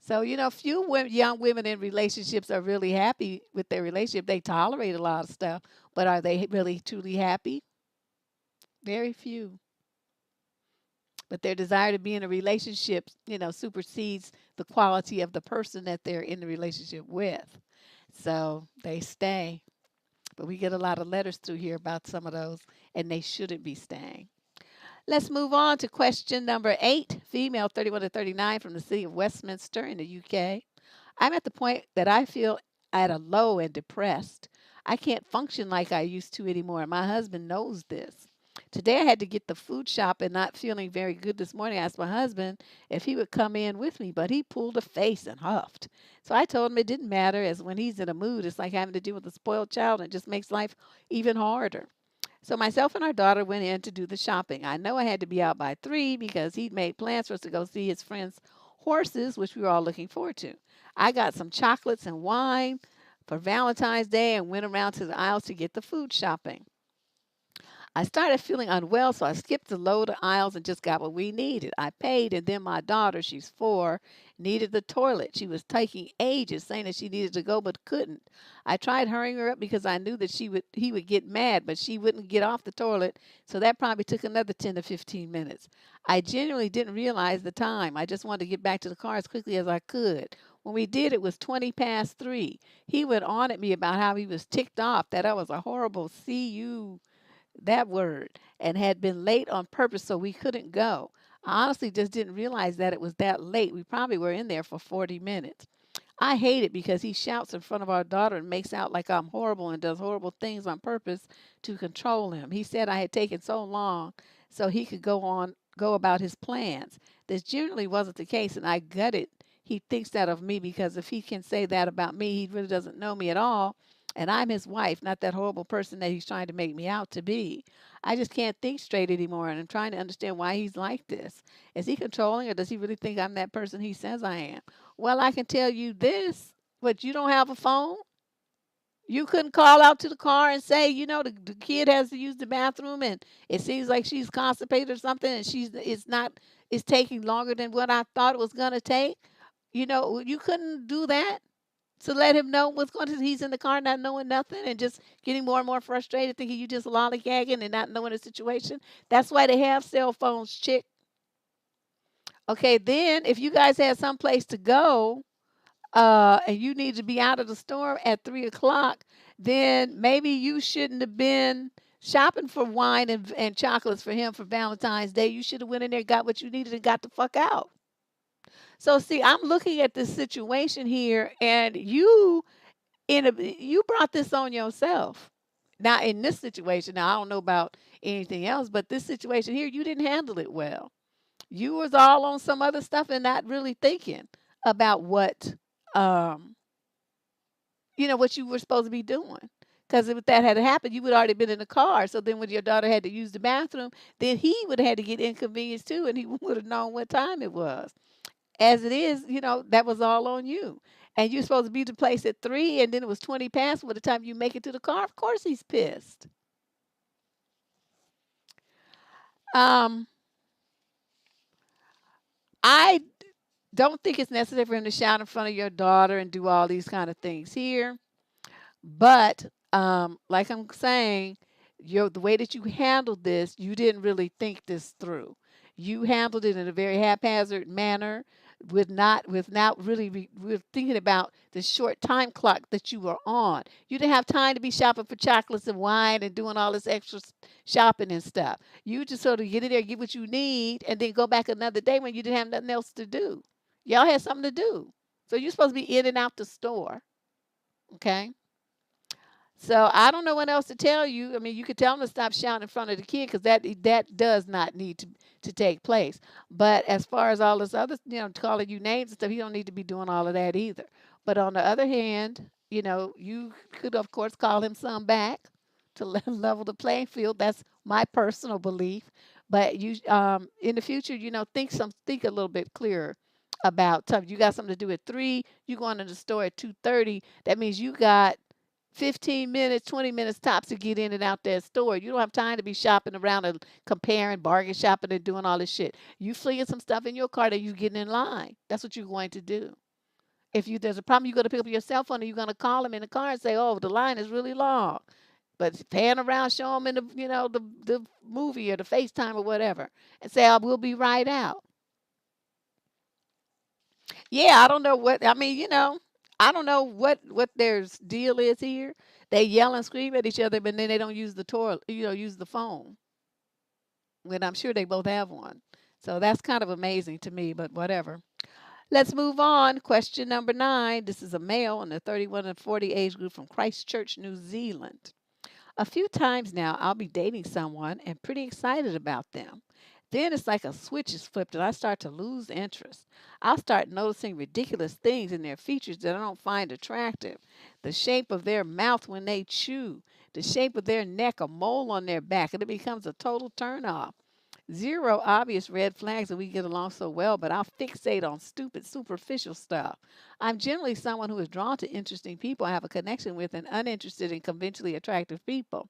So, few young women in relationships are really happy with their relationship. They tolerate a lot of stuff, but are they really truly happy? Very few. But their desire to be in a relationship, supersedes the quality of the person that they're in the relationship with. So they stay. But we get a lot of letters through here about some of those, and they shouldn't be staying. Let's move on to question number 8, female 31 to 39 from the city of Westminster in the UK. I'm at the point that I feel at a low and depressed. I can't function like I used to anymore. My husband knows this. Today I had to get the food shop and not feeling very good this morning. I asked my husband if he would come in with me, but he pulled a face and huffed. So I told him it didn't matter, as when he's in a mood, it's like having to deal with a spoiled child and it just makes life even harder. So myself and our daughter went in to do the shopping. I know I had to be out by 3 because he'd made plans for us to go see his friend's horses, which we were all looking forward to. I got some chocolates and wine for Valentine's Day and went around to the aisles to get the food shopping. I started feeling unwell, so I skipped the load of aisles and just got what we needed. I paid, and then my daughter, she's 4, needed the toilet. She was taking ages, saying that she needed to go but couldn't. I tried hurrying her up because I knew that he would get mad, but she wouldn't get off the toilet, so that probably took another 10 to 15 minutes. I genuinely didn't realize the time. I just wanted to get back to the car as quickly as I could. When we did, it was 20 past 3. He went on at me about how he was ticked off, that I was a horrible see you that word, and had been late on purpose so we couldn't go. I honestly just didn't realize that it was that late. We probably were in there for 40 minutes. I hate it because he shouts in front of our daughter and makes out like I'm horrible and does horrible things on purpose to control him. He said I had taken so long so he could go about his plans. This generally wasn't the case, and I gutted. He thinks that of me because if he can say that about me, he really doesn't know me at all. And I'm his wife, not that horrible person that he's trying to make me out to be. I just can't think straight anymore, and I'm trying to understand why he's like this. Is he controlling, or does he really think I'm that person he says I am? Well, I can tell you this, but you don't have a phone. You couldn't call out to the car and say, the kid has to use the bathroom and it seems like she's constipated or something and it's taking longer than what I thought it was gonna take. You couldn't do that to let him know what's going to he's in the car not knowing nothing and just getting more and more frustrated, thinking you just lollygagging and not knowing the situation. That's why they have cell phones, chick. Okay, then if you guys had some place to go, and you need to be out of the store at 3 o'clock, then maybe you shouldn't have been shopping for wine and chocolates for him for Valentine's Day. You should have went in there, got what you needed, and got the fuck out. So see, I'm looking at this situation here, and you brought this on yourself. Now in this situation, now I don't know about anything else, but this situation here, you didn't handle it well. You was all on some other stuff and not really thinking about um what you were supposed to be doing. Because if that had happened, you would already been in the car. So then when your daughter had to use the bathroom, then he would have had to get inconvenienced too, and he would have known what time it was. As it is, that was all on you. And you're supposed to be to place at 3, and then it was 20 past by the time you make it to the car. Of course he's pissed. Um, I don't think it's necessary for him to shout in front of your daughter and do all these kind of things here. But like I'm saying, the way that you handled this, you didn't really think this through. You handled it in a very haphazard manner, without really with thinking about the short time clock that you were on. You didn't have time to be shopping for chocolates and wine and doing all this extra shopping and stuff. You just sort of get in there, get what you need, and then go back another day when you didn't have nothing else to do. Y'all had something to do, so you're supposed to be in and out the store. Okay. So I don't know what else to tell you. I mean, you could tell him to stop shouting in front of the kid because that does not need to take place. But as far as all this other, calling you names and stuff, you don't need to be doing all of that either. But on the other hand, you could of course call him some back to level the playing field. That's my personal belief. But you, in the future, think a little bit clearer about time. You got something to do at 3. You going to the store at 2:30. That means you got 15 minutes, 20 minutes tops to get in and out that store. You don't have time to be shopping around and comparing, bargain shopping and doing all this shit. You flinging some stuff in your car that you getting in line. That's what you're going to do. If there's a problem, you're going to pick up your cell phone and you're going to call them in the car and say, "Oh, the line is really long." But pan around, show them in the movie or the FaceTime or whatever, and say, "I will be right out." Yeah, I don't know what I mean, I don't know what their deal is here. They yell and scream at each other, but then they don't use the toilet, use the phone. When I'm sure they both have one. So that's kind of amazing to me, but whatever. Let's move on. Question number 9. This is a male in the 31 and 40 age group from Christchurch, New Zealand. A few times now, I'll be dating someone and pretty excited about them. Then it's like a switch is flipped and I start to lose interest. I'll start noticing ridiculous things in their features that I don't find attractive. The shape of their mouth when they chew, the shape of their neck, a mole on their back, and it becomes a total turnoff. Zero obvious red flags and we get along so well, but I'll fixate on stupid, superficial stuff. I'm generally someone who is drawn to interesting people I have a connection with and uninterested in conventionally attractive people.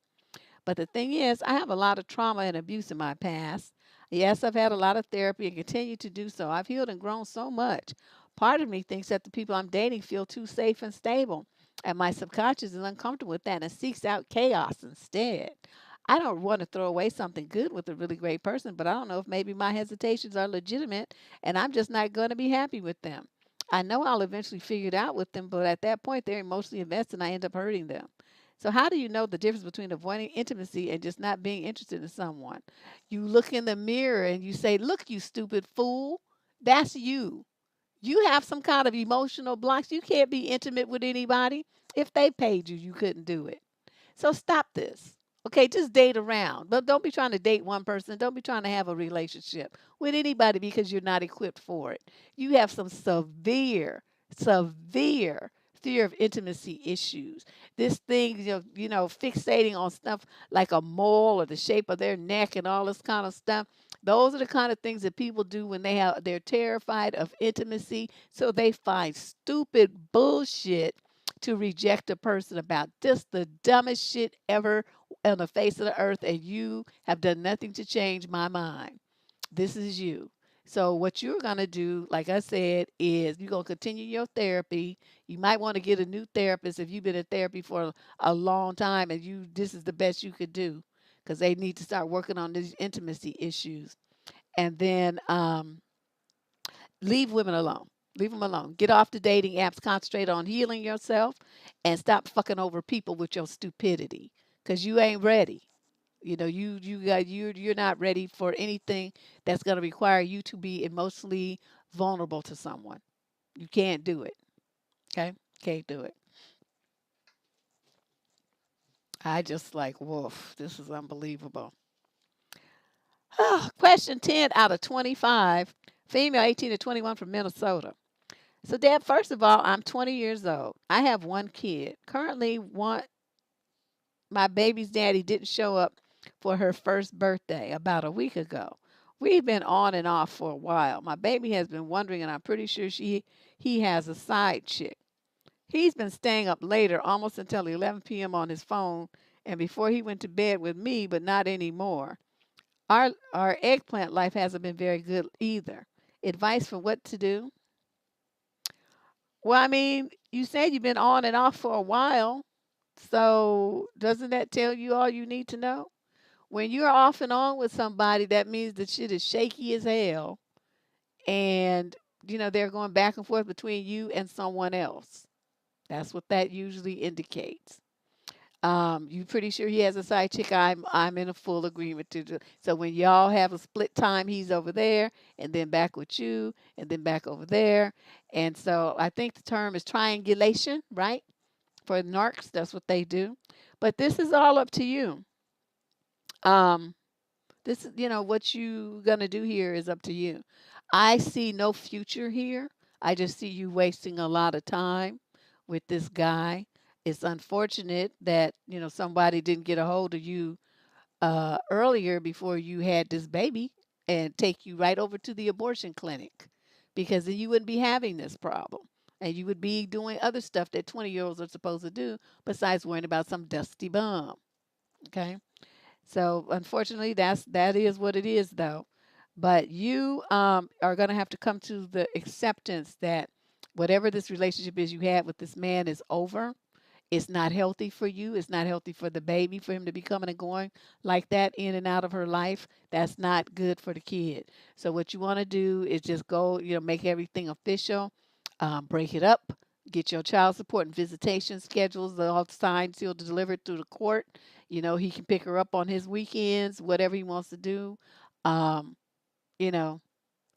But the thing is, I have a lot of trauma and abuse in my past. Yes, I've had a lot of therapy and continue to do so. I've healed and grown so much. Part of me thinks that the people I'm dating feel too safe and stable, and my subconscious is uncomfortable with that and seeks out chaos instead. I don't want to throw away something good with a really great person, but I don't know if maybe my hesitations are legitimate and I'm just not going to be happy with them. I know I'll eventually figure it out with them, but at that point, they're emotionally invested and I end up hurting them. So how do you know the difference between avoiding intimacy and just not being interested in someone? You look in the mirror and you say, "Look, you stupid fool." That's you. You have some kind of emotional blocks. You can't be intimate with anybody. If they paid you, you couldn't do it. So stop this. Okay, just date around. But don't be trying to date one person. Don't be trying to have a relationship with anybody because you're not equipped for it. You have some severe fear of intimacy issues. This thing, fixating on stuff like a mole or the shape of their neck and all this kind of stuff. Those are the kind of things that people do when they're terrified of intimacy. So they find stupid bullshit to reject a person about just the dumbest shit ever on the face of the earth, and you have done nothing to change my mind. This is you. So what you're going to do, like I said, is you're going to continue your therapy. You might want to get a new therapist if you've been in therapy for a long time and this is the best you could do, because they need to start working on these intimacy issues. And then leave women alone. Leave them alone. Get off the dating apps. Concentrate on healing yourself, and stop fucking over people with your stupidity. Cause you ain't ready. You're not ready for anything that's gonna require you to be emotionally vulnerable to someone. You can't do it. Okay, can't do it. I just like woof. This is unbelievable. Question 10 out of 25. Female 18 to 21 from Minnesota. So, Deb, first of all, I'm 20 years old. I have one kid. Currently, my baby's daddy didn't show up for her first birthday about a week ago. We've been on and off for a while. My baby has been wondering, and I'm pretty sure he has a side chick. He's been staying up later, almost until 11 p.m. on his phone, and before he went to bed with me, but not anymore. Our eggplant life hasn't been very good either. Advice for what to do? Well, I mean, you said you've been on and off for a while. So doesn't that tell you all you need to know? When you're off and on with somebody, that means the shit is shaky as hell. And, they're going back and forth between you and someone else. That's what that usually indicates. You pretty sure he has a side chick. I'm in a full agreement to do. So when y'all have a split time, he's over there and then back with you and then back over there. And so I think the term is triangulation, right? For narcs, that's what they do. But this is all up to you. Um, this is, what you gonna do here is up to you. I see no future here. I just see you wasting a lot of time with this guy. It's unfortunate that, somebody didn't get a hold of you earlier before you had this baby and take you right over to the abortion clinic, because then you wouldn't be having this problem. And you would be doing other stuff that 20-year-olds are supposed to do besides worrying about some dusty bum. Okay. So unfortunately, that is what it is, though. But you are going to have to come to the acceptance that whatever this relationship is you had with this man is over. It's not healthy for you. It's not healthy for the baby, for him to be coming and going like that in and out of her life. That's not good for the kid. So what you want to do is just go, make everything official, break it up, get your child support and visitation schedules, all signed, sealed, delivered through the court. He can pick her up on his weekends, whatever he wants to do. Um, you know,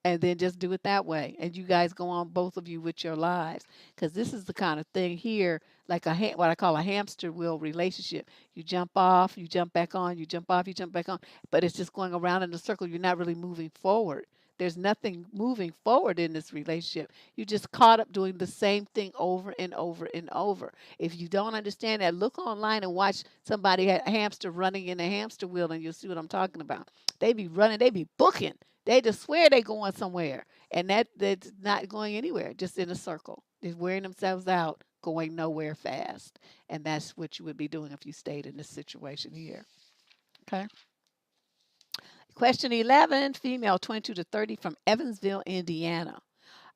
and then just do it that way. And you guys go on, both of you, with your lives, because this is the kind of thing here, like what I call a hamster wheel relationship. You jump off, you jump back on, you jump off, you jump back on, but it's just going around in a circle. You're not really moving forward. There's nothing moving forward in this relationship. You just caught up doing the same thing over and over and over. If you don't understand that, look online and watch somebody, a hamster running in a hamster wheel, and you'll see what I'm talking about. They be running, they be booking. They just swear they going somewhere, and that's not going anywhere, just in a circle. They're wearing themselves out, going nowhere fast. And that's what you would be doing if you stayed in this situation here. Okay. Question 11, female 22 to 30 from Evansville, Indiana.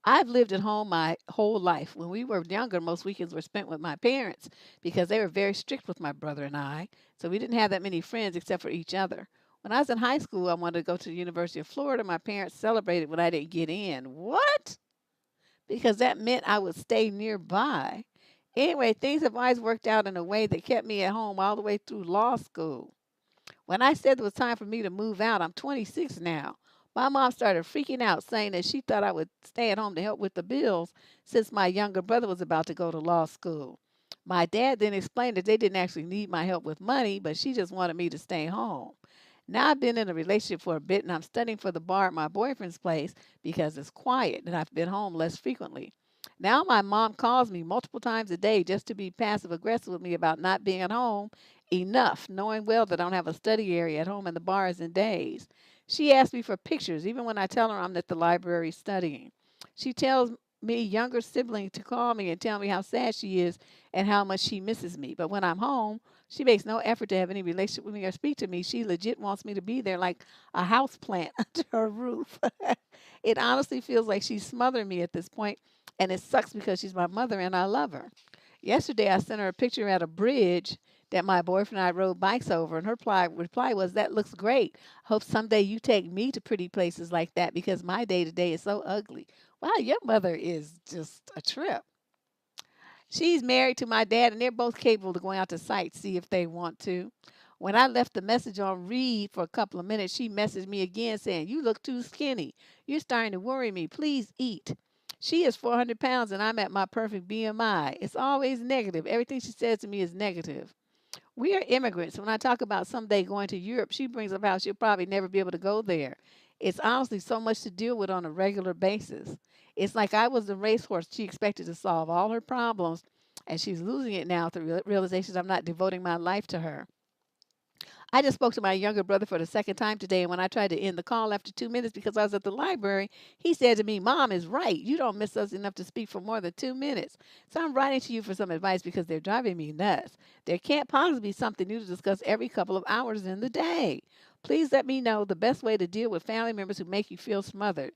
I've lived at home my whole life. When we were younger, most weekends were spent with my parents because they were very strict with my brother and I. So we didn't have that many friends except for each other. When I was in high school, I wanted to go to the University of Florida. My parents celebrated when I didn't get in. What? Because that meant I would stay nearby. Anyway, things have always worked out in a way that kept me at home all the way through law school. When I said it was time for me to move out, I'm 26 now. My mom started freaking out, saying that she thought I would stay at home to help with the bills since my younger brother was about to go to law school. My dad then explained that they didn't actually need my help with money, but she just wanted me to stay home. Now I've been in a relationship for a bit and I'm studying for the bar at my boyfriend's place because it's quiet and I've been home less frequently. Now my mom calls me multiple times a day just to be passive aggressive with me about not being at home enough, knowing well that I don't have a study area at home and the bar is in days. She asks me for pictures, even when I tell her I'm at the library studying. She tells me younger sibling to call me and tell me how sad she is and how much she misses me. But when I'm home, she makes no effort to have any relationship with me or speak to me. She legit wants me to be there like a house plant under her roof. It honestly feels like she's smothering me at this point, and it sucks because she's my mother and I love her. Yesterday, I sent her a picture at a bridge that my boyfriend and I rode bikes over, and her reply was, "That looks great. Hope someday you take me to pretty places like that because my day to day is so ugly." Wow, your mother is just a trip. She's married to my dad, and they're both capable of going out to sightsee if they want to. When I left the message on read for a couple of minutes, she messaged me again saying, "You look too skinny. You're starting to worry me. Please eat." She is 400 pounds, and I'm at my perfect BMI. It's always negative. Everything she says to me is negative. We are immigrants. When I talk about someday going to Europe, she brings up how she'll probably never be able to go there. It's honestly so much to deal with on a regular basis. It's like I was the racehorse she expected to solve all her problems, and she's losing it now through realizations I'm not devoting my life to her. I just spoke to my younger brother for the second time today, and when I tried to end the call after 2 minutes because I was at the library, he said to me, "Mom is right. You don't miss us enough to speak for more than 2 minutes." So I'm writing to you for some advice because they're driving me nuts. There can't possibly be something new to discuss every couple of hours in the day. Please let me know the best way to deal with family members who make you feel smothered.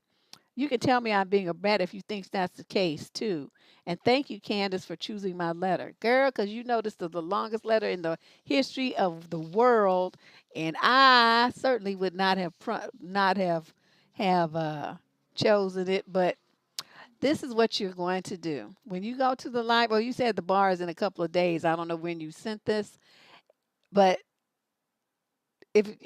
You can tell me I'm being a brat if you think that's the case, too. And thank you, Candace, for choosing my letter. Girl, because you know this is the longest letter in the history of the world, and I certainly would not have not have chosen it, but this is what you're going to do. When you go to the library, you said the bar is in a couple of days. I don't know when you sent this, but if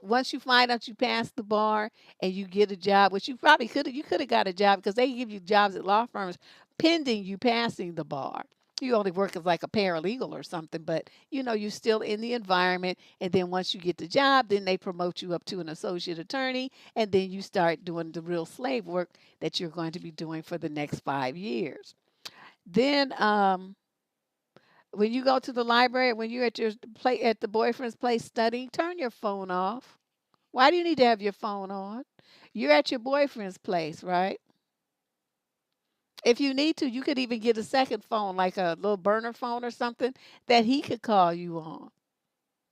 once you find out you pass the bar and you get a job, which you could have got a job because they give you jobs at law firms pending you passing the bar. You only work as like a paralegal or something, but you're still in the environment. And then once you get the job, then they promote you up to an associate attorney, and then you start doing the real slave work that you're going to be doing for the next 5 years. Then when you go to the library, when you're at the boyfriend's place studying, turn your phone off. Why do you need to have your phone on? You're at your boyfriend's place, right? If you need to, you could even get a second phone, like a little burner phone or something that he could call you on.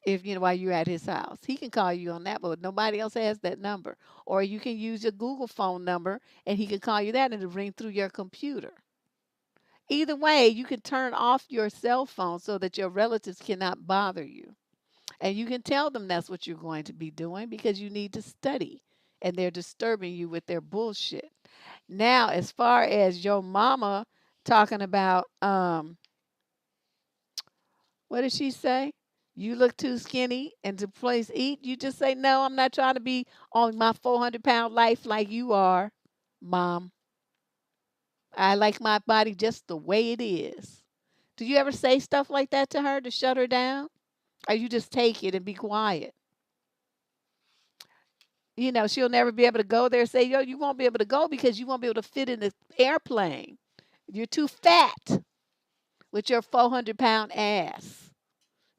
If while you're at his house, he can call you on that, but nobody else has that number. Or you can use your Google phone number, and he can call you that, and it'll ring through your computer. Either way, you can turn off your cell phone so that your relatives cannot bother you. And you can tell them that's what you're going to be doing because you need to study and they're disturbing you with their bullshit. Now, as far as your mama talking about, what did she say? You look too skinny and to place eat. You just say, "No, I'm not trying to be on my 400-pound life like you are, mom. I like my body just the way it is." Do you ever say stuff like that to her to shut her down? Or you just take it and be quiet? She'll never be able to go there. Say, "Yo, you won't be able to go because you won't be able to fit in the airplane. You're too fat with your 400-pound ass.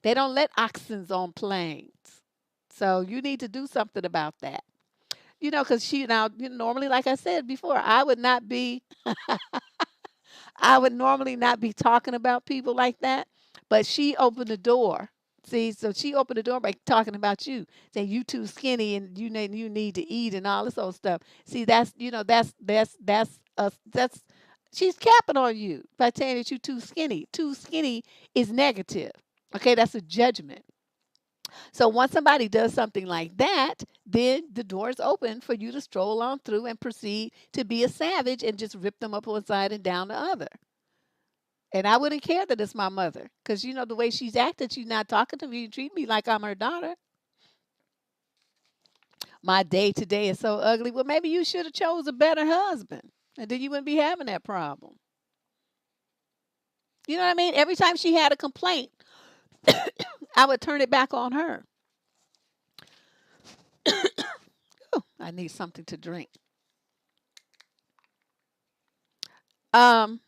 They don't let oxens on planes. So you need to do something about that." Because normally, like I said before, I would normally not be talking about people like that, but she opened the door. See, so she opened the door by talking about you, saying you too skinny and you need to eat and all this old stuff. See, that's she's capping on you by saying that you too skinny. Too skinny is negative. Okay, that's a judgment. So once somebody does something like that, then the door is open for you to stroll on through and proceed to be a savage and just rip them up one side and down the other. And I wouldn't care that it's my mother, because you know the way she's acted, she's not talking to me, you treat me like I'm her daughter. My day to day is so ugly. Well, maybe you should have chose a better husband, and then you wouldn't be having that problem. You know what I mean? Every time she had a complaint, I would turn it back on her. Oh, I need something to drink. Um,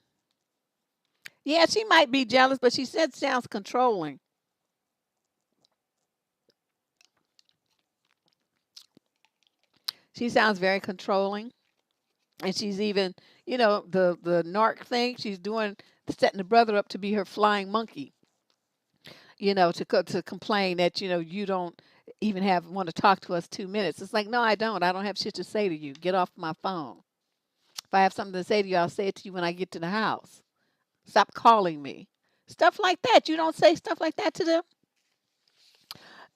yeah, she might be jealous, but she said sounds controlling. She sounds very controlling, and she's even, the narc thing. She's doing setting the brother up to be her flying monkey. To complain that you don't even have want to talk to us 2 minutes. It's like, no, I don't. I don't have shit to say to you. Get off my phone. If I have something to say to you, I'll say it to you when I get to the house. Stop calling me. Stuff like that. You don't say stuff like that to them.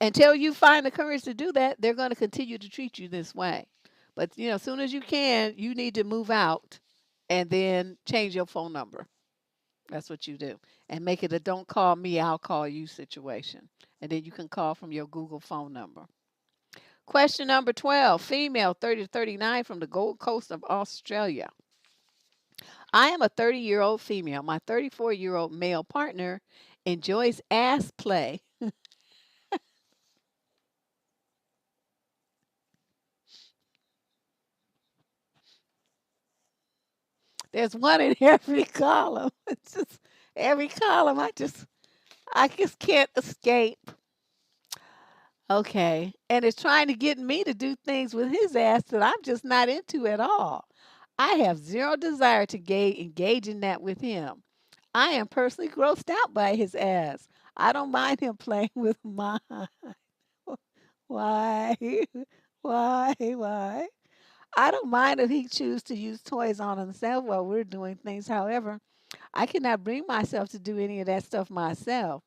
Until you find the courage to do that, they're going to continue to treat you this way. But as soon as you can, you need to move out and then change your phone number. That's what you do. And make it a don't call me, I'll call you situation. And then you can call from your Google phone number. Question number 12, female 30 to 39 from the Gold Coast of Australia. I am a 30-year-old female. My 34-year-old male partner enjoys ass play. There's one in every column. It's just every column. I just can't escape. Okay. And it's trying to get me to do things with his ass that I'm just not into at all. I have zero desire to engage in that with him. I am personally grossed out by his ass. I don't mind him playing with mine. Why? Why? I don't mind if he chooses to use toys on himself while we're doing things. However, I cannot bring myself to do any of that stuff myself.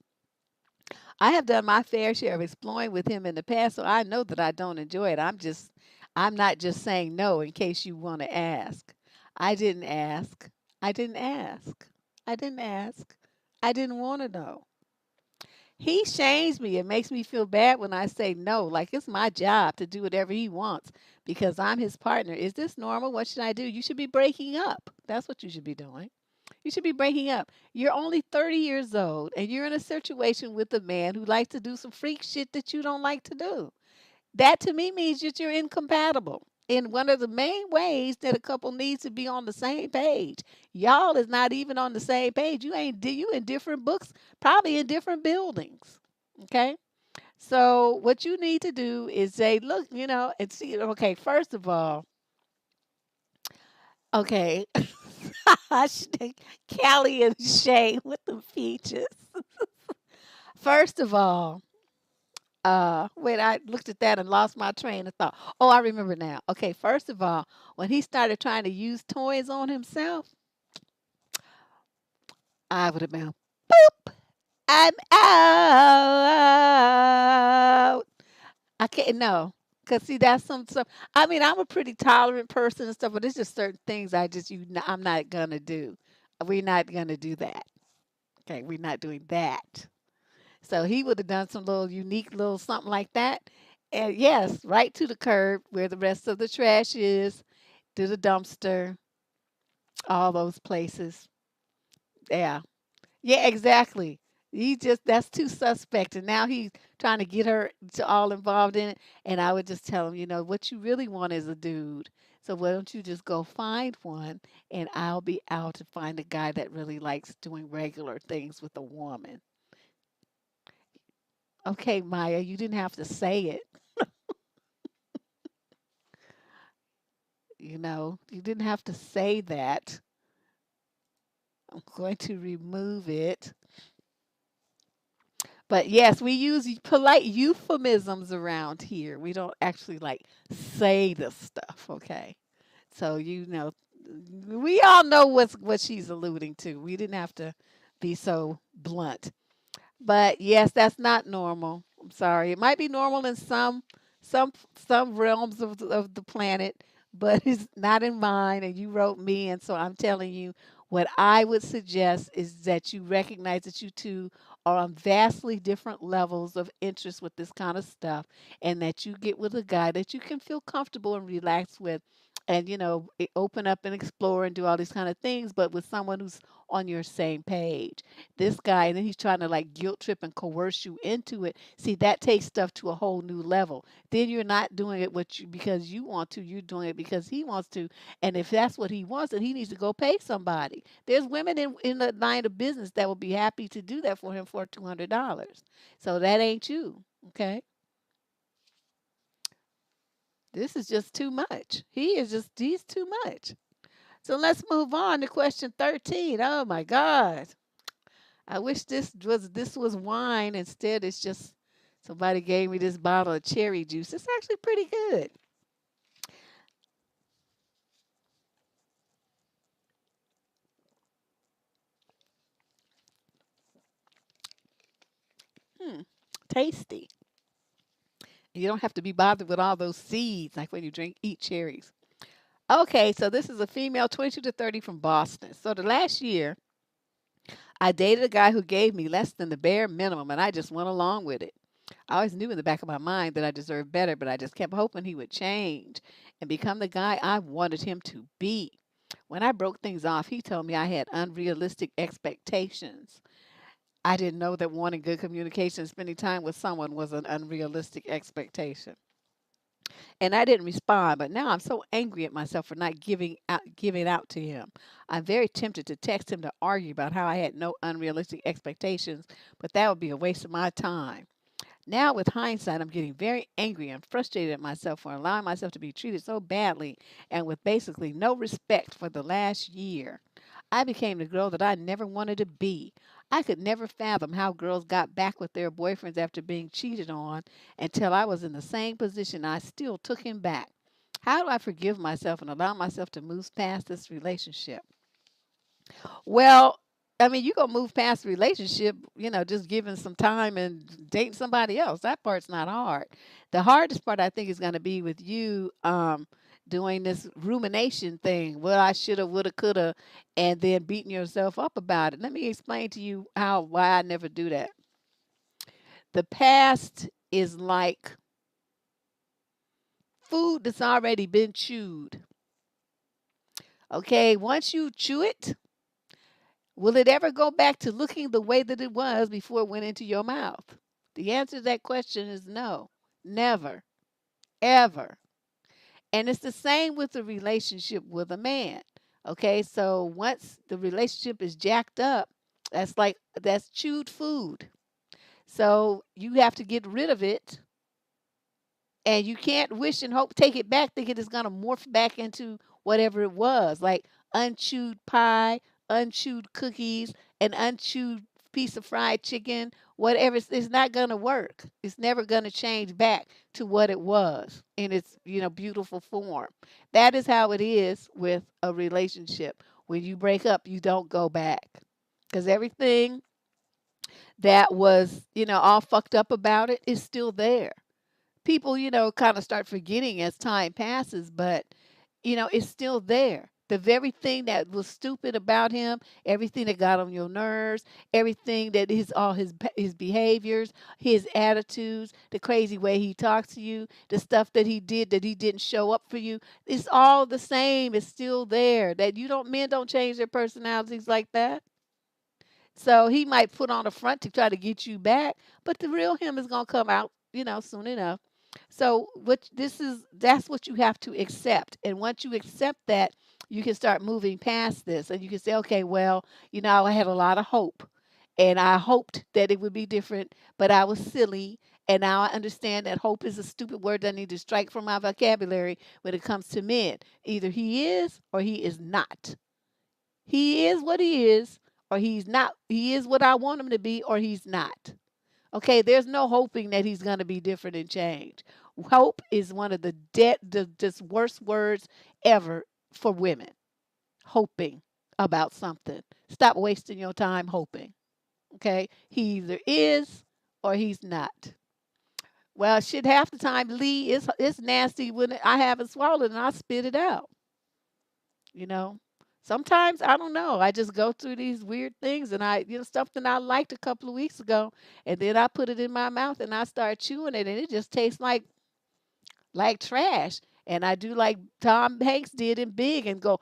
I have done my fair share of exploring with him in the past, so I know that I don't enjoy it. I'm not just saying no in case you want to ask. I didn't ask. I didn't ask. I didn't ask. I didn't want to know. He shames me and makes me feel bad when I say no, like it's my job to do whatever he wants because I'm his partner. Is this normal? What should I do? You should be breaking up. That's what you should be doing. You should be breaking up. You're only 30 years old and you're in a situation with a man who likes to do some freak shit that you don't like to do. That to me means that you're incompatible. In one of the main ways that a couple needs to be on the same page. Y'all is not even on the same page. You in different books, probably in different buildings. Okay? So what you need to do is say, look, and see, okay, first of all, okay, Callie and Shay with the features. First of all, wait, I looked at that and lost my train of thought. Oh, I remember now. Okay, first of all, when he started trying to use toys on himself, I would have been, boop, I'm out. I can't, no. Cause see, that's some stuff. I mean, I'm a pretty tolerant person and stuff, but it's just certain things I'm not gonna do. We're not gonna do that. Okay, we're not doing that. So he would have done some little unique little something like that. And yes, right to the curb where the rest of the trash is, to the dumpster, all those places. Yeah. Yeah, exactly. That's too suspect. And now he's trying to get her to all involved in it. And I would just tell him, what you really want is a dude. So why don't you just go find one and I'll be out to find a guy that really likes doing regular things with a woman. Okay, Maya, you didn't have to say it. You didn't have to say that. I'm going to remove it. But yes, we use polite euphemisms around here. We don't actually like say the stuff, okay? So we all know what she's alluding to. We didn't have to be so blunt. But yes, that's not normal. I'm sorry. It might be normal in some some realms of the planet, but it's not in mine. And you wrote me, and so I'm telling you What I would suggest is that you recognize that you two are on vastly different levels of interest with this kind of stuff, and that you get with a guy that you can feel comfortable and relaxed with, and open up and explore and do all these kind of things, but with someone who's on your same page. This guy, and then he's trying to like guilt trip and coerce you into it. See, that takes stuff to a whole new level. Then you're not doing it because you want to, you're doing it because he wants to. And if that's what he wants, then he needs to go pay somebody. There's women in the line of business that will be happy to do that for him for $200. So that ain't you. Okay. This is just too much. He's too much. So let's move on to question 13. Oh my God. I wish this was wine. Instead, it's just somebody gave me this bottle of cherry juice. It's actually pretty good. Hmm. Tasty. You don't have to be bothered with all those seeds like when you eat cherries. Okay, so this is a female 22 to 30 from Boston. So the last year, I dated a guy who gave me less than the bare minimum, and I just went along with it. I always knew in the back of my mind that I deserved better, but I just kept hoping he would change and become the guy I wanted him to be. When I broke things off, he told me I had unrealistic expectations. I didn't know that wanting good communication and spending time with someone was an unrealistic expectation. And I didn't respond, but now I'm so angry at myself for not giving out to him. I'm very tempted to text him to argue about how I had no unrealistic expectations, but that would be a waste of my time. Now, with hindsight, I'm getting very angry and frustrated at myself for allowing myself to be treated so badly and with basically no respect for the last year. I became the girl that I never wanted to be. I could never fathom how girls got back with their boyfriends after being cheated on until I was in the same position. I still took him back. How do I forgive myself and allow myself to move past this relationship? Well, I mean, you gonna move past the relationship, just giving some time and dating somebody else. That part's not hard. The hardest part, I think, is gonna be with you doing this rumination thing. Well, I shoulda, woulda, coulda, and then beating yourself up about it. Let me explain to you why I never do that. The past is like food that's already been chewed. Okay, once you chew it, will it ever go back to looking the way that it was before it went into your mouth? The answer to that question is no, never, ever. And it's the same with the relationship with a man. Okay, so once the relationship is jacked up, that's chewed food. So you have to get rid of it, and you can't wish and hope take it back thinking it's going to morph back into whatever it was, like unchewed pie, unchewed cookies, an unchewed piece of fried chicken, whatever. It's not going to work. It's never going to change back to what it was in its beautiful form. That is how it is with a relationship. When you break up, you don't go back, because everything that was all fucked up about it is still there. People, kind of start forgetting as time passes, but it's still there. The very thing that was stupid about him, everything that got on your nerves, everything that his behaviors, his attitudes, the crazy way he talks to you, the stuff that he did that he didn't show up for you, it's all the same. It's still there. That men don't change their personalities like that. So he might put on a front to try to get you back, but the real him is gonna come out, soon enough. So that's what you have to accept. And once you accept that, you can start moving past this and you can say, okay, well, I had a lot of hope and I hoped that it would be different, but I was silly. And now I understand that hope is a stupid word that I need to strike from my vocabulary when it comes to men. Either he is or he is not. He is what he is, or he's not. He is what I want him to be, or he's not. Okay, there's no hoping that he's going to be different and change. Hope is one of the just worst words ever for women. Hoping about something. Stop wasting your time hoping. Okay, he either is or he's not. Well, shit, half the time, Lee, it's nasty when I haven't swallowed and I spit it out. You know, Sometimes I don't know. I just go through these weird things, and something I liked a couple of weeks ago, and then I put it in my mouth and I start chewing it, and it just tastes like trash. And I do like Tom Hanks did in Big and go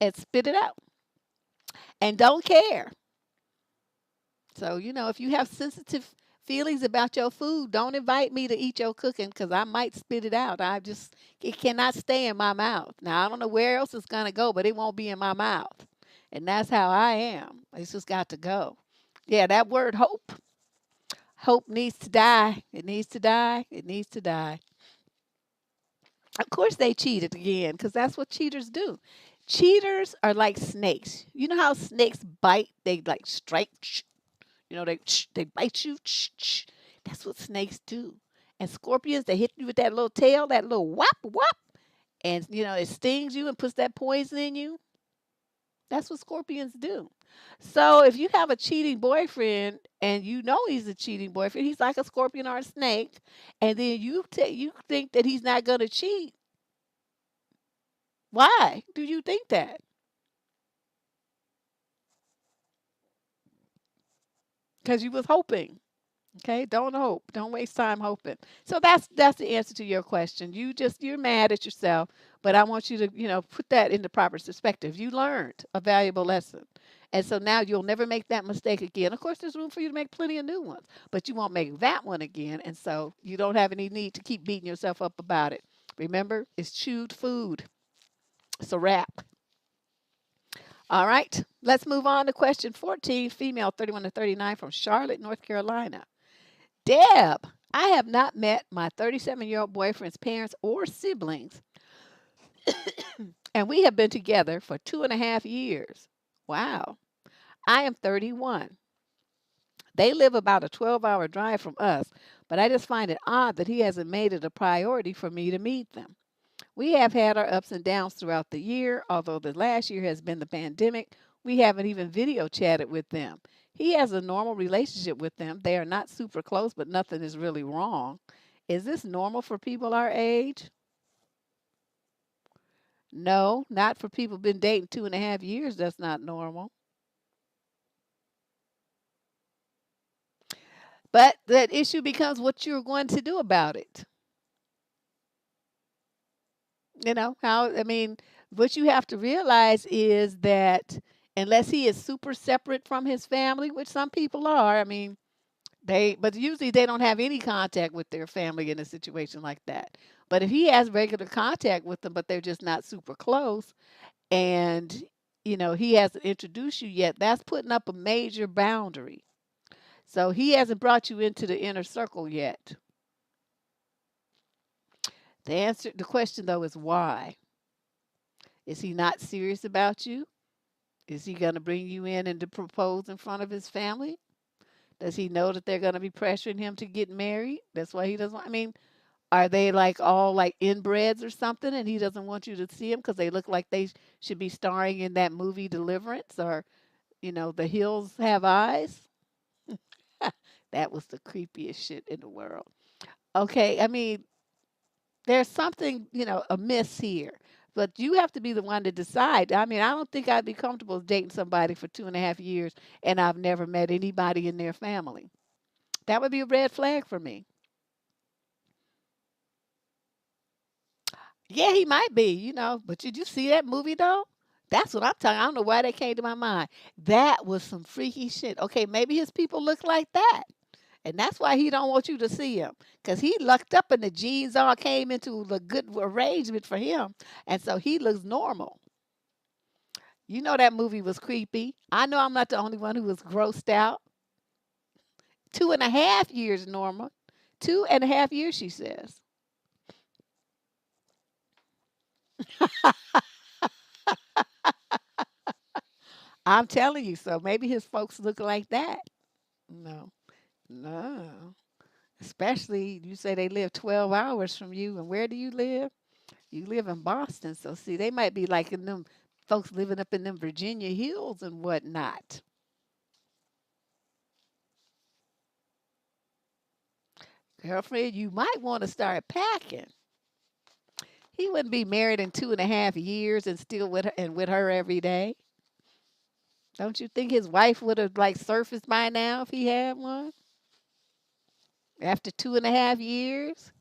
and spit it out and don't care. So, if you have sensitive feelings about your food, don't invite me to eat your cooking because I might spit it out. It cannot stay in my mouth. Now, I don't know where else it's going to go, but it won't be in my mouth. And that's how I am. It's just got to go. Yeah, that word hope. Hope needs to die. It needs to die. It needs to die. Of course, they cheated again because that's what cheaters do. Cheaters are like snakes. You know how snakes bite? They like strike. They bite you. That's what snakes do. And scorpions, they hit you with that little tail, that little whop whop, and it stings you and puts that poison in you. That's what scorpions do. So if you have a cheating boyfriend and you know he's a cheating boyfriend, he's like a scorpion or a snake, and then you think that he's not gonna cheat. Why do you think that? Because you was hoping. Okay, don't hope. Don't waste time hoping. So that's the answer to your question. You're mad at yourself, but I want you to, put that into proper perspective. You learned a valuable lesson. And so now you'll never make that mistake again. Of course, there's room for you to make plenty of new ones, but you won't make that one again. And so you don't have any need to keep beating yourself up about it. Remember, it's chewed food. It's a wrap. All right, let's move on to question 14, female 31 to 39 from Charlotte, North Carolina. Deb, I have not met my 37-year-old boyfriend's parents or siblings, and we have been together for 2.5 years. Wow. I am 31. They live about a 12-hour drive from us, but I just find it odd that he hasn't made it a priority for me to meet them. We have had our ups and downs throughout the year, although the last year has been the pandemic. We haven't even video chatted with them. He has a normal relationship with them. They are not super close, but nothing is really wrong. Is this normal for people our age? No, not for people been dating 2.5 years. That's not normal. But that issue becomes what you're going to do about it. What you have to realize is that unless he is super separate from his family, which some people are, but usually they don't have any contact with their family in a situation like that. But if he has regular contact with them, but they're just not super close, and he hasn't introduced you yet, that's putting up a major boundary. So he hasn't brought you into the inner circle yet. The question though is why? Is he not serious about you? Is he going to bring you in and to propose in front of his family? Does he know that they're going to be pressuring him to get married? That's why he doesn't want, are they like all like inbreds or something and he doesn't want you to see them because they look like they should be starring in that movie Deliverance or, The Hills Have Eyes? That was the creepiest shit in the world. Okay, there's something, amiss here. But you have to be the one to decide. I don't think I'd be comfortable dating somebody for 2.5 years and I've never met anybody in their family. That would be a red flag for me. Yeah, he might be, but did you see that movie though? That's what I'm talking. I don't know why that came to my mind. That was some freaky shit. Okay, maybe his people look like that. And that's why he don't want you to see him. Because he lucked up and the genes all came into the good arrangement for him. And so he looks normal. You know that movie was creepy. I know I'm not the only one who was grossed out. 2.5 years, Norma. 2.5 years, she says. I'm telling you, so maybe his folks look like that. No, no. Especially you say they live 12 hours from you. And where do you live? You live in Boston. So see, they might be like in them folks living up in them Virginia hills and whatnot. Girlfriend, you might want to start packing. He wouldn't be married in 2.5 years and still with her every day. Don't you think his wife would have like surfaced by now if he had one after 2.5 years?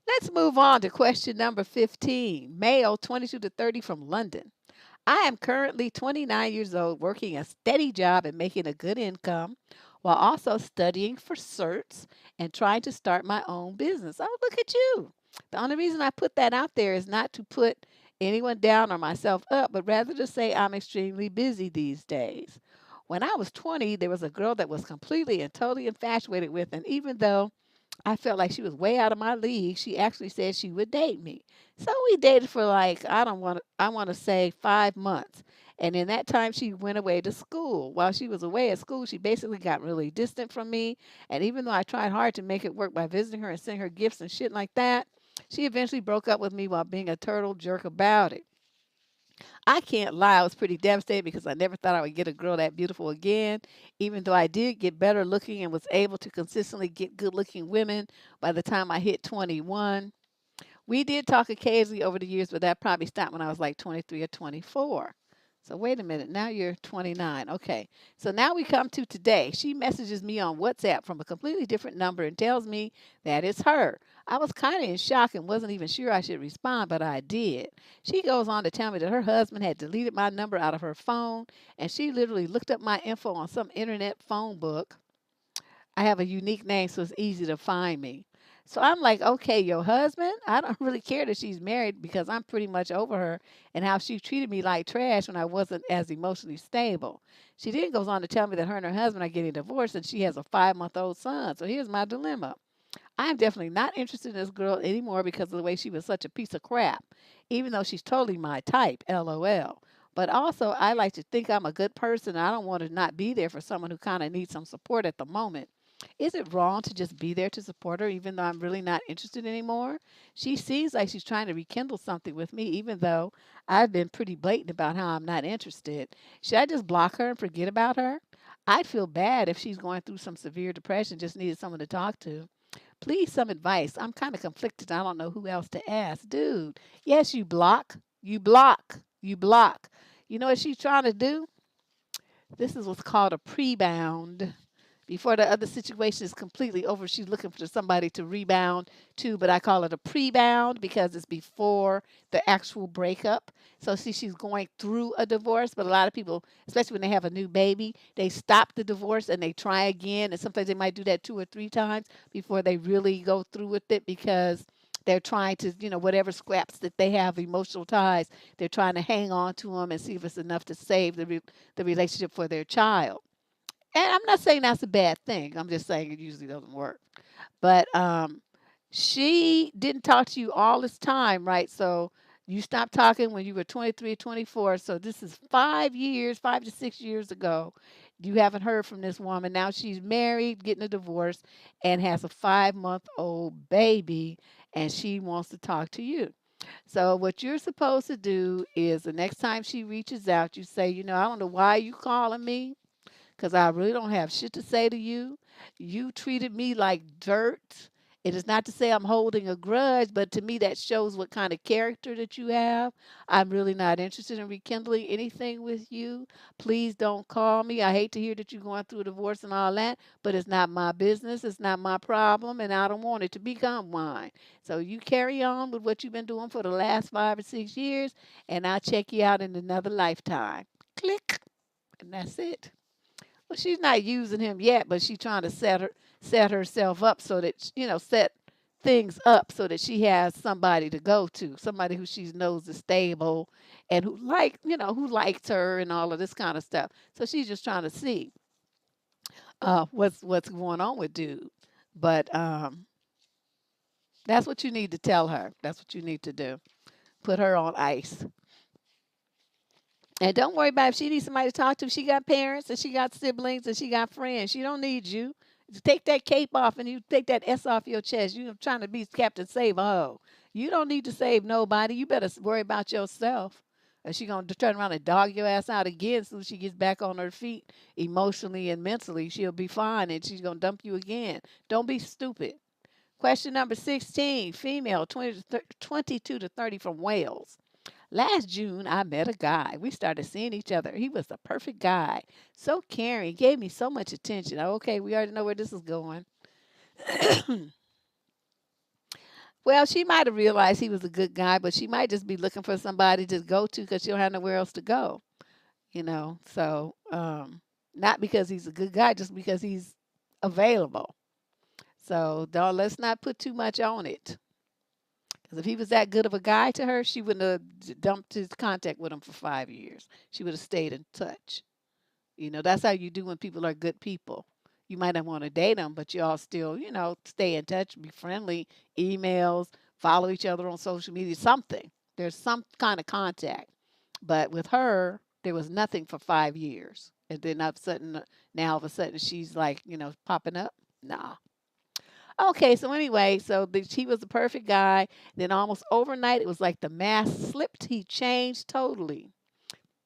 Let's move on to question number 15. Male, 22 to 30 from London. I am currently 29 years old, working a steady job and making a good income while also studying for certs and trying to start my own business. Oh, look at you. The only reason I put that out there is not to put anyone down or myself up, but rather to say I'm extremely busy these days. When I was 20, there was a girl that was completely and totally infatuated with, and even though I felt like she was way out of my league, she actually said she would date me. So we dated for like I want to say 5 months. And in that time she went away to school. While she was away at school, she basically got really distant from me, and even though I tried hard to make it work by visiting her and sending her gifts and shit like that, she eventually broke up with me while being a turtle jerk about it. I can't lie, I was pretty devastated because I never thought I would get a girl that beautiful again, even though I did get better looking and was able to consistently get good looking women by the time I hit 21. We did talk occasionally over the years, but that probably stopped when I was like 23 or 24. So wait a minute, now you're 29. Okay. So now we come to today. She messages me on WhatsApp from a completely different number and tells me that it's her. I was kind of in shock and wasn't even sure I should respond, but I did. She goes on to tell me that her husband had deleted my number out of her phone, and she literally looked up my info on some internet phone book. I have a unique name, so it's easy to find me. So I'm like, okay, your husband? I don't really care that she's married because I'm pretty much over her and how she treated me like trash when I wasn't as emotionally stable. She then goes on to tell me that her and her husband are getting divorced and she has a 5-month-old son. So here's my dilemma. I'm definitely not interested in this girl anymore because of the way she was such a piece of crap, even though she's totally my type, LOL. But also, I like to think I'm a good person. And I don't want to not be there for someone who kind of needs some support at the moment. Is it wrong to just be there to support her, even though I'm really not interested anymore? She seems like she's trying to rekindle something with me, even though I've been pretty blatant about how I'm not interested. Should I just block her and forget about her? I'd feel bad if she's going through some severe depression, just needed someone to talk to. Please, some advice. I'm kind of conflicted. I don't know who else to ask. Dude, yes, you block. You block. You block. You know what she's trying to do? This is what's called a pre-bound. Before the other situation is completely over, she's looking for somebody to rebound to, but I call it a pre-bound because it's before the actual breakup. So see, she's going through a divorce, but a lot of people, especially when they have a new baby, they stop the divorce and they try again, and sometimes they might do that 2 or 3 times before they really go through with it because they're trying to, whatever scraps that they have, emotional ties, they're trying to hang on to them and see if it's enough to save the relationship for their child. And I'm not saying that's a bad thing. I'm just saying it usually doesn't work. But she didn't talk to you all this time, right? So you stopped talking when you were 23, 24. So this is 5 years, 5 to 6 years ago. You haven't heard from this woman. Now she's married, getting a divorce, and has a 5-month-old baby, and she wants to talk to you. So what you're supposed to do is the next time she reaches out, you say, I don't know why you calling me because I really don't have shit to say to you. You treated me like dirt. It is not to say I'm holding a grudge, but to me that shows what kind of character that you have. I'm really not interested in rekindling anything with you. Please don't call me. I hate to hear that you're going through a divorce and all that, but it's not my business. It's not my problem, and I don't want it to become mine. So you carry on with what you've been doing for the last 5 or 6 years, and I'll check you out in another lifetime. Click, and that's it. Well, she's not using him yet, but she's trying to set herself up so that set things up so that she has somebody to go to, somebody who she knows is stable and who likes her and all of this kind of stuff. So she's just trying to see what's going on with dude. But that's what you need to tell her. That's what you need to do. Put her on ice. And don't worry about if she needs somebody to talk to. She got parents and she got siblings and she got friends. She don't need you. Take that cape off and you take that S off your chest. You're trying to be Captain Save a Ho. You don't need to save nobody. You better worry about yourself. Or she gonna turn around and dog your ass out again as soon as she gets back on her feet emotionally and mentally. She'll be fine and she's gonna dump you again. Don't be stupid. Question number 16, female, 22 to 30 from Wales. Last June, I met a guy. We started seeing each other. He was the perfect guy. So caring, gave me so much attention. Okay, we already know where this is going. Well, she might have realized he was a good guy, but she might just be looking for somebody to go to because she don't have nowhere else to go. So not because he's a good guy, just because he's available. So don't let's not put too much on it. Because if he was that good of a guy to her, she wouldn't have dumped his contact with him for 5 years. She would have stayed in touch. That's how you do when people are good people. You might not want to date them, but you all still, stay in touch, be friendly, emails, follow each other on social media, something. There's some kind of contact. But with her, there was nothing for 5 years. And then all of a sudden, she's like, popping up. Nah. Okay, so anyway, he was the perfect guy. Then almost overnight, it was like the mask slipped. He changed totally.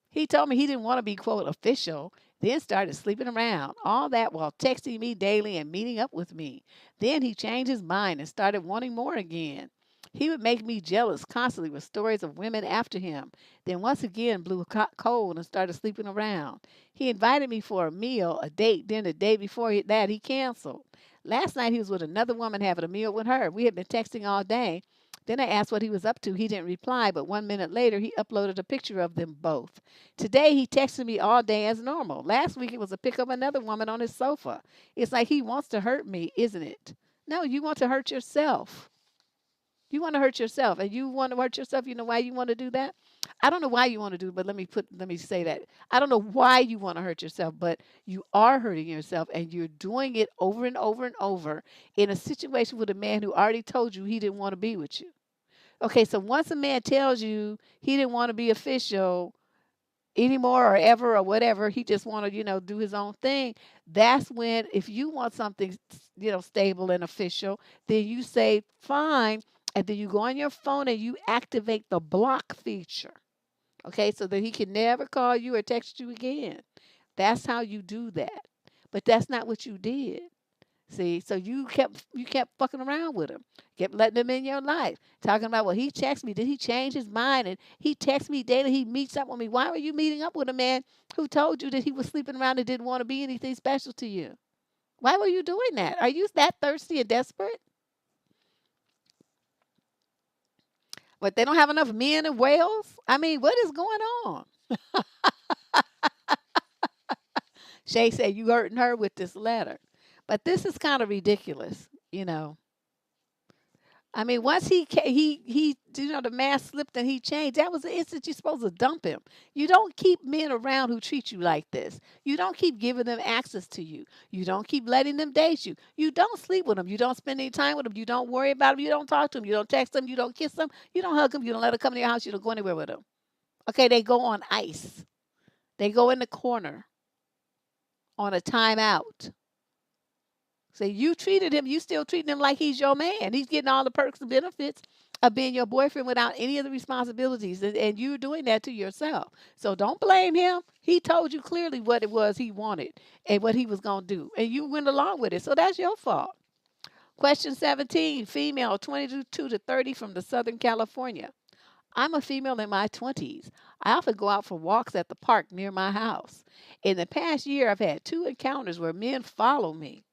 He told me he didn't want to be, quote, official, then started sleeping around. All that while texting me daily and meeting up with me. Then he changed his mind and started wanting more again. He would make me jealous constantly with stories of women after him. Then once again blew cold and started sleeping around. He invited me for a meal, a date. Then the day before that, he canceled. Last night he was with another woman having a meal with her. We had been texting all day. Then I asked what he was up to. He didn't reply, but 1 minute later, he uploaded a picture of them both. Today, he texted me all day as normal. Last week, it was a pic of another woman on his sofa. It's like he wants to hurt me, isn't it? No, you want to hurt yourself. You want to hurt yourself, and you want to hurt yourself. You know why you want to do that? I don't know why you want to do it, but let me say that. I don't know why you want to hurt yourself, but you are hurting yourself, and you're doing it over and over and over in a situation with a man who already told you he didn't want to be with you. Okay, so once a man tells you he didn't want to be official anymore or ever or whatever, he just want to, do his own thing. That's when, if you want something, stable and official, then you say fine, and then you go on your phone and you activate the block feature. Okay, so that he can never call you or text you again. That's how you do that. But that's not what you did. See, so you kept fucking around with him, kept letting him in your life, talking about, well, he texts me, did he change his mind? And he texts me daily, he meets up with me. Why were you meeting up with a man who told you that he was sleeping around and didn't want to be anything special to you? Why were you doing that? Are you that thirsty and desperate? But they don't have enough men in Wales? I mean, what is going on? Shay said you hurting her with this letter. But this is kind of ridiculous. I mean, once the mask slipped and he changed. That was the instant you're supposed to dump him. You don't keep men around who treat you like this. You don't keep giving them access to you. You don't keep letting them date you. You don't sleep with them. You don't spend any time with them. You don't worry about them. You don't talk to them. You don't text them. You don't kiss them. You don't hug them. You don't let them come to your house. You don't go anywhere with them. Okay, they go on ice. They go in the corner on a timeout. So you treated him, you still treating him like he's your man. He's getting all the perks and benefits of being your boyfriend without any of the responsibilities. And you're doing that to yourself. So don't blame him. He told you clearly what it was he wanted and what he was going to do. And you went along with it. So that's your fault. Question 17, female, 22 to 30 from the Southern California. I'm a female in my 20s. I often go out for walks at the park near my house. In the past year, I've had 2 encounters where men follow me.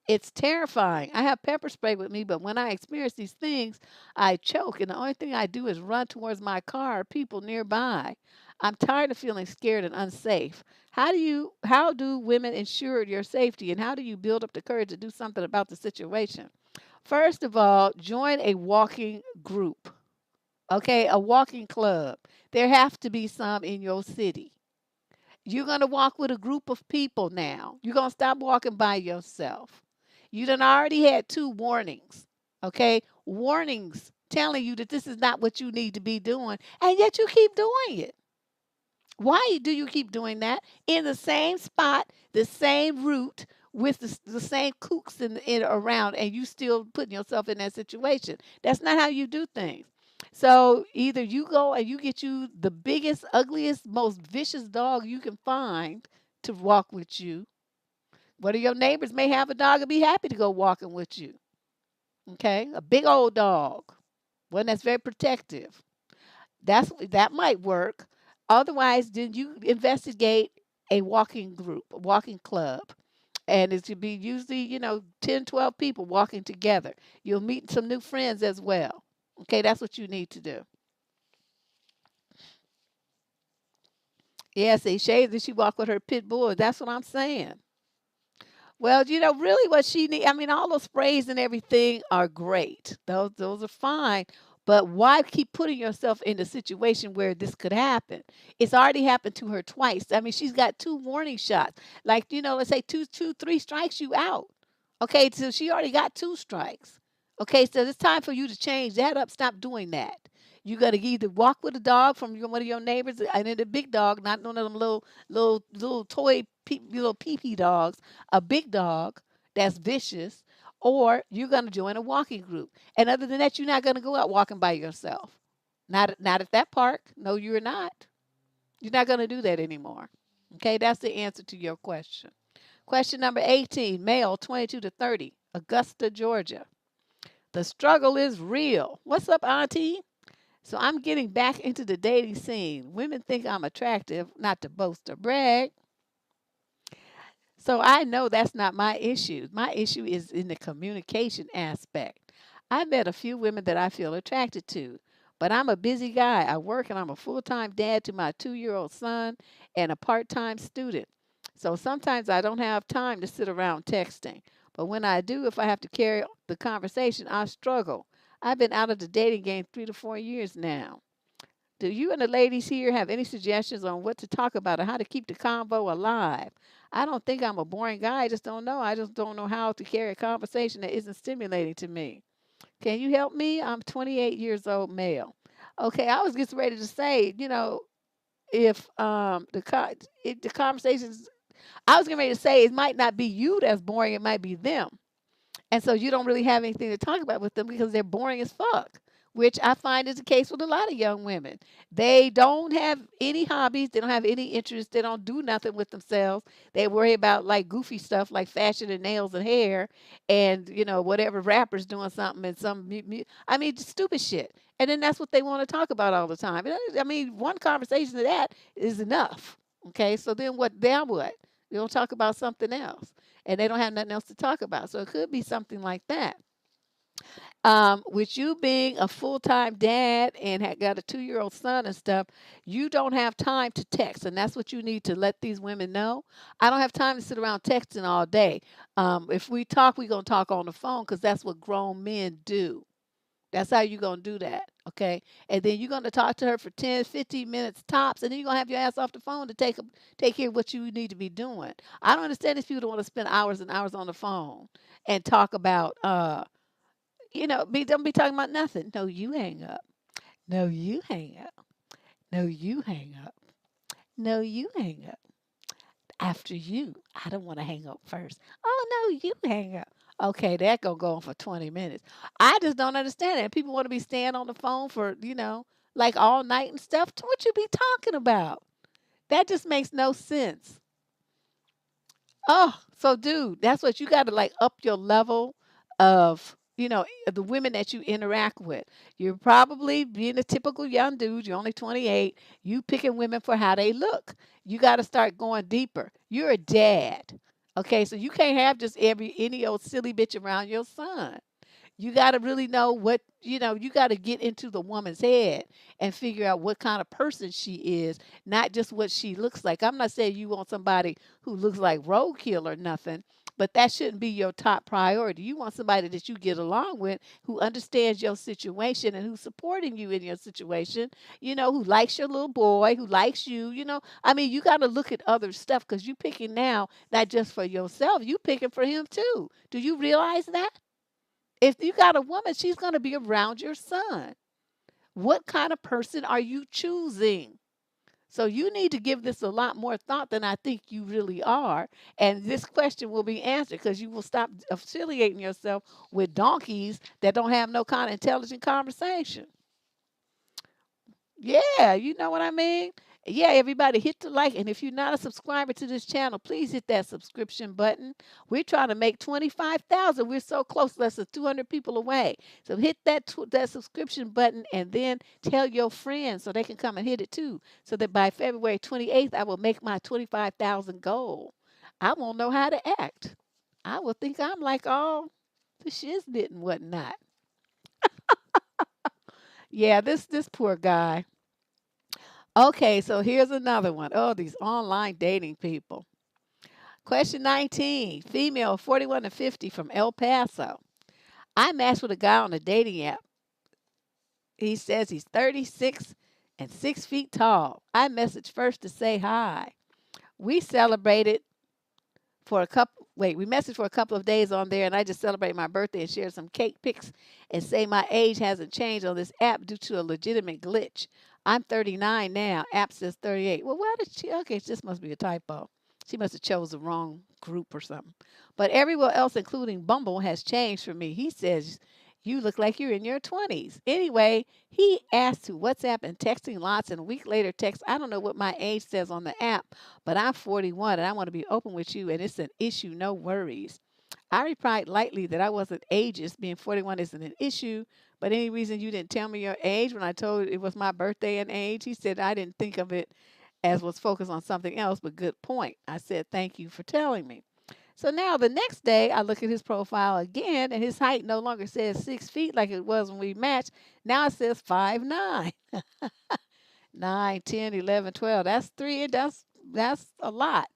It's terrifying. I have pepper spray with me, but when I experience these things, I choke, and the only thing I do is run towards my car or people nearby. I'm tired of feeling scared and unsafe. How do women ensure your safety, and how do you build up the courage to do something about the situation? First of all, join a walking group. Okay, a walking club. There have to be some in your city. You're going to walk with a group of people now. You're going to stop walking by yourself. You done already had 2 warnings, okay? Warnings telling you that this is not what you need to be doing, and yet you keep doing it. Why do you keep doing that? In the same spot, the same route, with the same kooks in around, and you still putting yourself in that situation. That's not how you do things. So either you go and you get you the biggest, ugliest, most vicious dog you can find to walk with you, One of your neighbors may have a dog and be happy to go walking with you. Okay, a big old dog, one that's very protective. That might work. Otherwise, then you investigate a walking group, a walking club. And it should be usually, 10, 12 people walking together. You'll meet some new friends as well. Okay, that's what you need to do. Yeah, see, Shady, she walk with her pit bull. That's what I'm saying. Well, really what she need, I mean, all those sprays and everything are great. Those are fine. But why keep putting yourself in a situation where this could happen? It's already happened to her twice. I mean, she's got two warning shots. Like, let's say three strikes you out. Okay, so she already got two strikes. Okay, so it's time for you to change that up. Stop doing that. You got to either walk with a dog from one of your neighbors, and then the big dog, not one of them little toy little pee pee dogs, a big dog that's vicious, or you're going to join a walking group. And other than that, you're not going to go out walking by yourself. Not at that park. No, you're not. You're not going to do that anymore. Okay, that's the answer to your question. Question number 18, male 22 to 30, Augusta, Georgia. The struggle is real. What's up, Auntie? So I'm getting back into the dating scene. Women think I'm attractive, not to boast or brag. So I know that's not my issue. My issue is in the communication aspect. I met a few women that I feel attracted to, but I'm a busy guy. I work and I'm a full time dad to my 2-year old son and a part time student. So sometimes I don't have time to sit around texting. But when I do, if I have to carry the conversation, I struggle. I've been out of the dating game 3 to 4 years now. Do you and the ladies here have any suggestions on what to talk about or how to keep the convo alive? I don't think I'm a boring guy. I just don't know. I just don't know how to carry a conversation that isn't stimulating to me. Can you help me? I'm 28 years old, male. Okay, I was just ready to say, if the conversations, I was getting ready to say it might not be you that's boring. It might be them. And so you don't really have anything to talk about with them because they're boring as fuck, which I find is the case with a lot of young women. They don't have any hobbies, they don't have any interests, they don't do nothing with themselves. They worry about like goofy stuff like fashion and nails and hair and, whatever rapper's doing something and I mean, just stupid shit. And then that's what they want to talk about all the time. I mean, one conversation of that is enough. Okay, so then what? Then what? You don't talk about something else and they don't have nothing else to talk about. So it could be something like that. With you being a full time dad and got a 2-year old son and stuff, you don't have time to text. And that's what you need to let these women know. I don't have time to sit around texting all day. If we talk, we're going to talk on the phone because that's what grown men do. That's how you're going to do that. Okay. And then you're going to talk to her for 10, 15 minutes tops. And then you're going to have your ass off the phone to take care of what you need to be doing. I don't understand these people that want to spend hours and hours on the phone and talk about, don't be talking about nothing. No, you hang up. No, you hang up. No, you hang up. No, you hang up. After you. I don't want to hang up first. Oh no, you hang up. Okay, that gonna go on for 20 minutes. I just don't understand it. People want to be staying on the phone for, like all night and stuff. What you be talking about? That just makes no sense. Oh, so dude, that's what you got to like up your level of, the women that you interact with. You're probably being a typical young dude. You're only 28. You picking women for how they look. You got to start going deeper. You're a dad. Okay, so you can't have just any old silly bitch around your son. You got to really know you got to get into the woman's head and figure out what kind of person she is, not just what she looks like. I'm not saying you want somebody who looks like roadkill or nothing, but that shouldn't be your top priority. You want somebody that you get along with, who understands your situation and who's supporting you in your situation, who likes your little boy, who likes you, I mean, you got to look at other stuff because you picking now, not just for yourself, you picking for him too. Do you realize that? If you got a woman, she's going to be around your son. What kind of person are you choosing? So you need to give this a lot more thought than I think you really are. And this question will be answered because you will stop affiliating yourself with donkeys that don't have no kind of intelligent conversation. Yeah, you know what I mean? Yeah, everybody hit the like. And if you're not a subscriber to this channel, please hit that subscription button. We're trying to make 25,000. We're so close, less than 200 people away. So hit that subscription button and then tell your friends so they can come and hit it too. So that by February 28th, I will make my 25,000 goal. I won't know how to act. I will think I'm like all the shiznit and whatnot. Yeah, this poor guy. Okay, so here's another one. Oh, these online dating people. Question 19. Female, 41 to 50 from El Paso. I matched with a guy on a dating app. He says he's 36 and 6 feet tall. I messaged first to say hi. We celebrated we messaged for a couple of days on there, and I just celebrated my birthday and shared some cake pics and say my age hasn't changed on this app due to a legitimate glitch. I'm 39 now. App says 38. Well, why did she? Okay, this must be a typo. She must have chose the wrong group or something. But everywhere else, including Bumble, has changed for me. He says, you look like you're in your 20s. Anyway, he asked to WhatsApp and texting lots, and a week later text, I don't know what my age says on the app, but I'm 41 and I want to be open with you, and it's an issue, no worries. I replied lightly that I wasn't ageist. Being 41 isn't an issue, but any reason you didn't tell me your age when I told it was my birthday and age? He said, I didn't think of it as was focused on something else, but good point. I said, thank you for telling me. So now the next day, I look at his profile again, and his height no longer says 6 feet like it was when we matched. Now it says 5'9". 9, 10, 11, 12. That's three. That's a lot.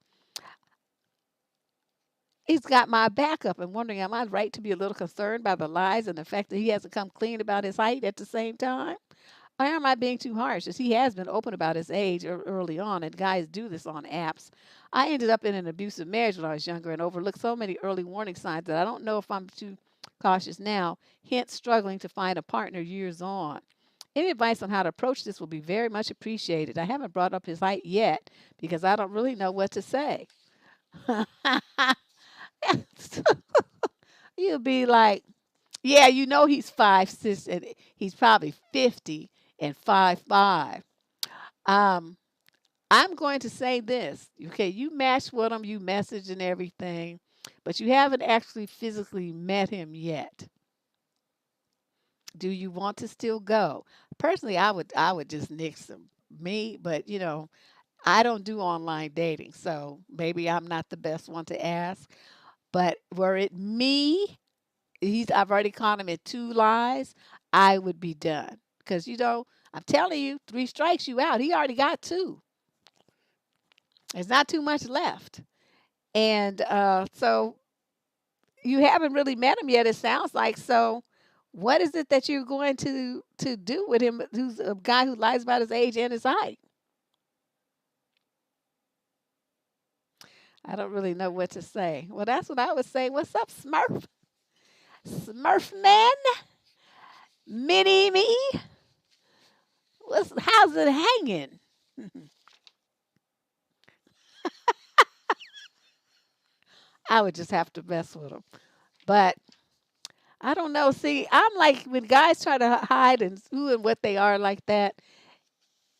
He's got my backup and wondering, am I right to be a little concerned by the lies and the fact that he hasn't come clean about his height at the same time? Or am I being too harsh? As he has been open about his age early on, and guys do this on apps. I ended up in an abusive marriage when I was younger and overlooked so many early warning signs that I don't know if I'm too cautious now, hence struggling to find a partner years on. Any advice on how to approach this will be very much appreciated. I haven't brought up his height yet because I don't really know what to say. You'll be like, yeah, you know he's 5'6" and he's probably 50 and 5'5". Um, I'm going to say this. Okay, you match with him, you message and everything, but you haven't actually physically met him yet. Do you want to still go? Personally, I would just nix him. Me, but I don't do online dating, so maybe I'm not the best one to ask. But were it me, I've already caught him at two lies, I would be done. Because I'm telling you, three strikes you out. He already got two. There's not too much left. And so you haven't really met him yet, it sounds like. So what is it that you're going to do with him, who's a guy who lies about his age and his height? I don't really know what to say. Well, that's what I would say. What's up, Smurf? Smurf man? Mini me? How's it hanging? I would just have to mess with him. But I don't know. See, I'm like when guys try to hide and who and what they are like that,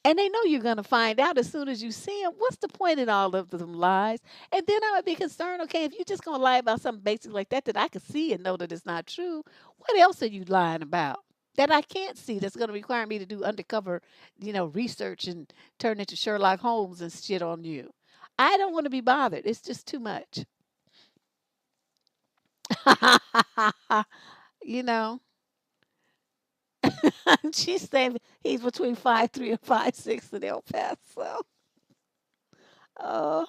and they know you're going to find out as soon as you see them. What's the point in all of them lies? And then I would be concerned. Okay, if you're just going to lie about something basic like that I can see and know that it's not true, what else are you lying about that I can't see? That's going to require me to do undercover, research and turn into Sherlock Holmes and shit on you. I don't want to be bothered. It's just too much. you know. She's saying he's between 5'3" and 5'6" in El Paso. Oh,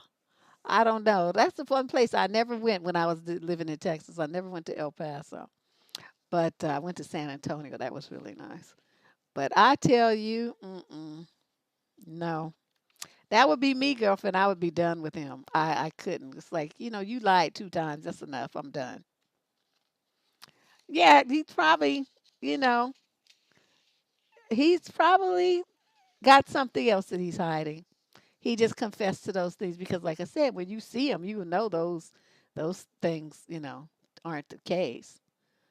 I don't know. That's the one place I never went when I was living in Texas. I never went to El Paso, but I went to San Antonio. That was really nice. But I tell you, no. That would be me, girlfriend. I would be done with him. I couldn't. It's like, you lied 2 times. That's enough. I'm done. Yeah, you know, he's probably got something else that he's hiding. He just confessed to those things because, like I said, when you see him, you will know those things, aren't the case.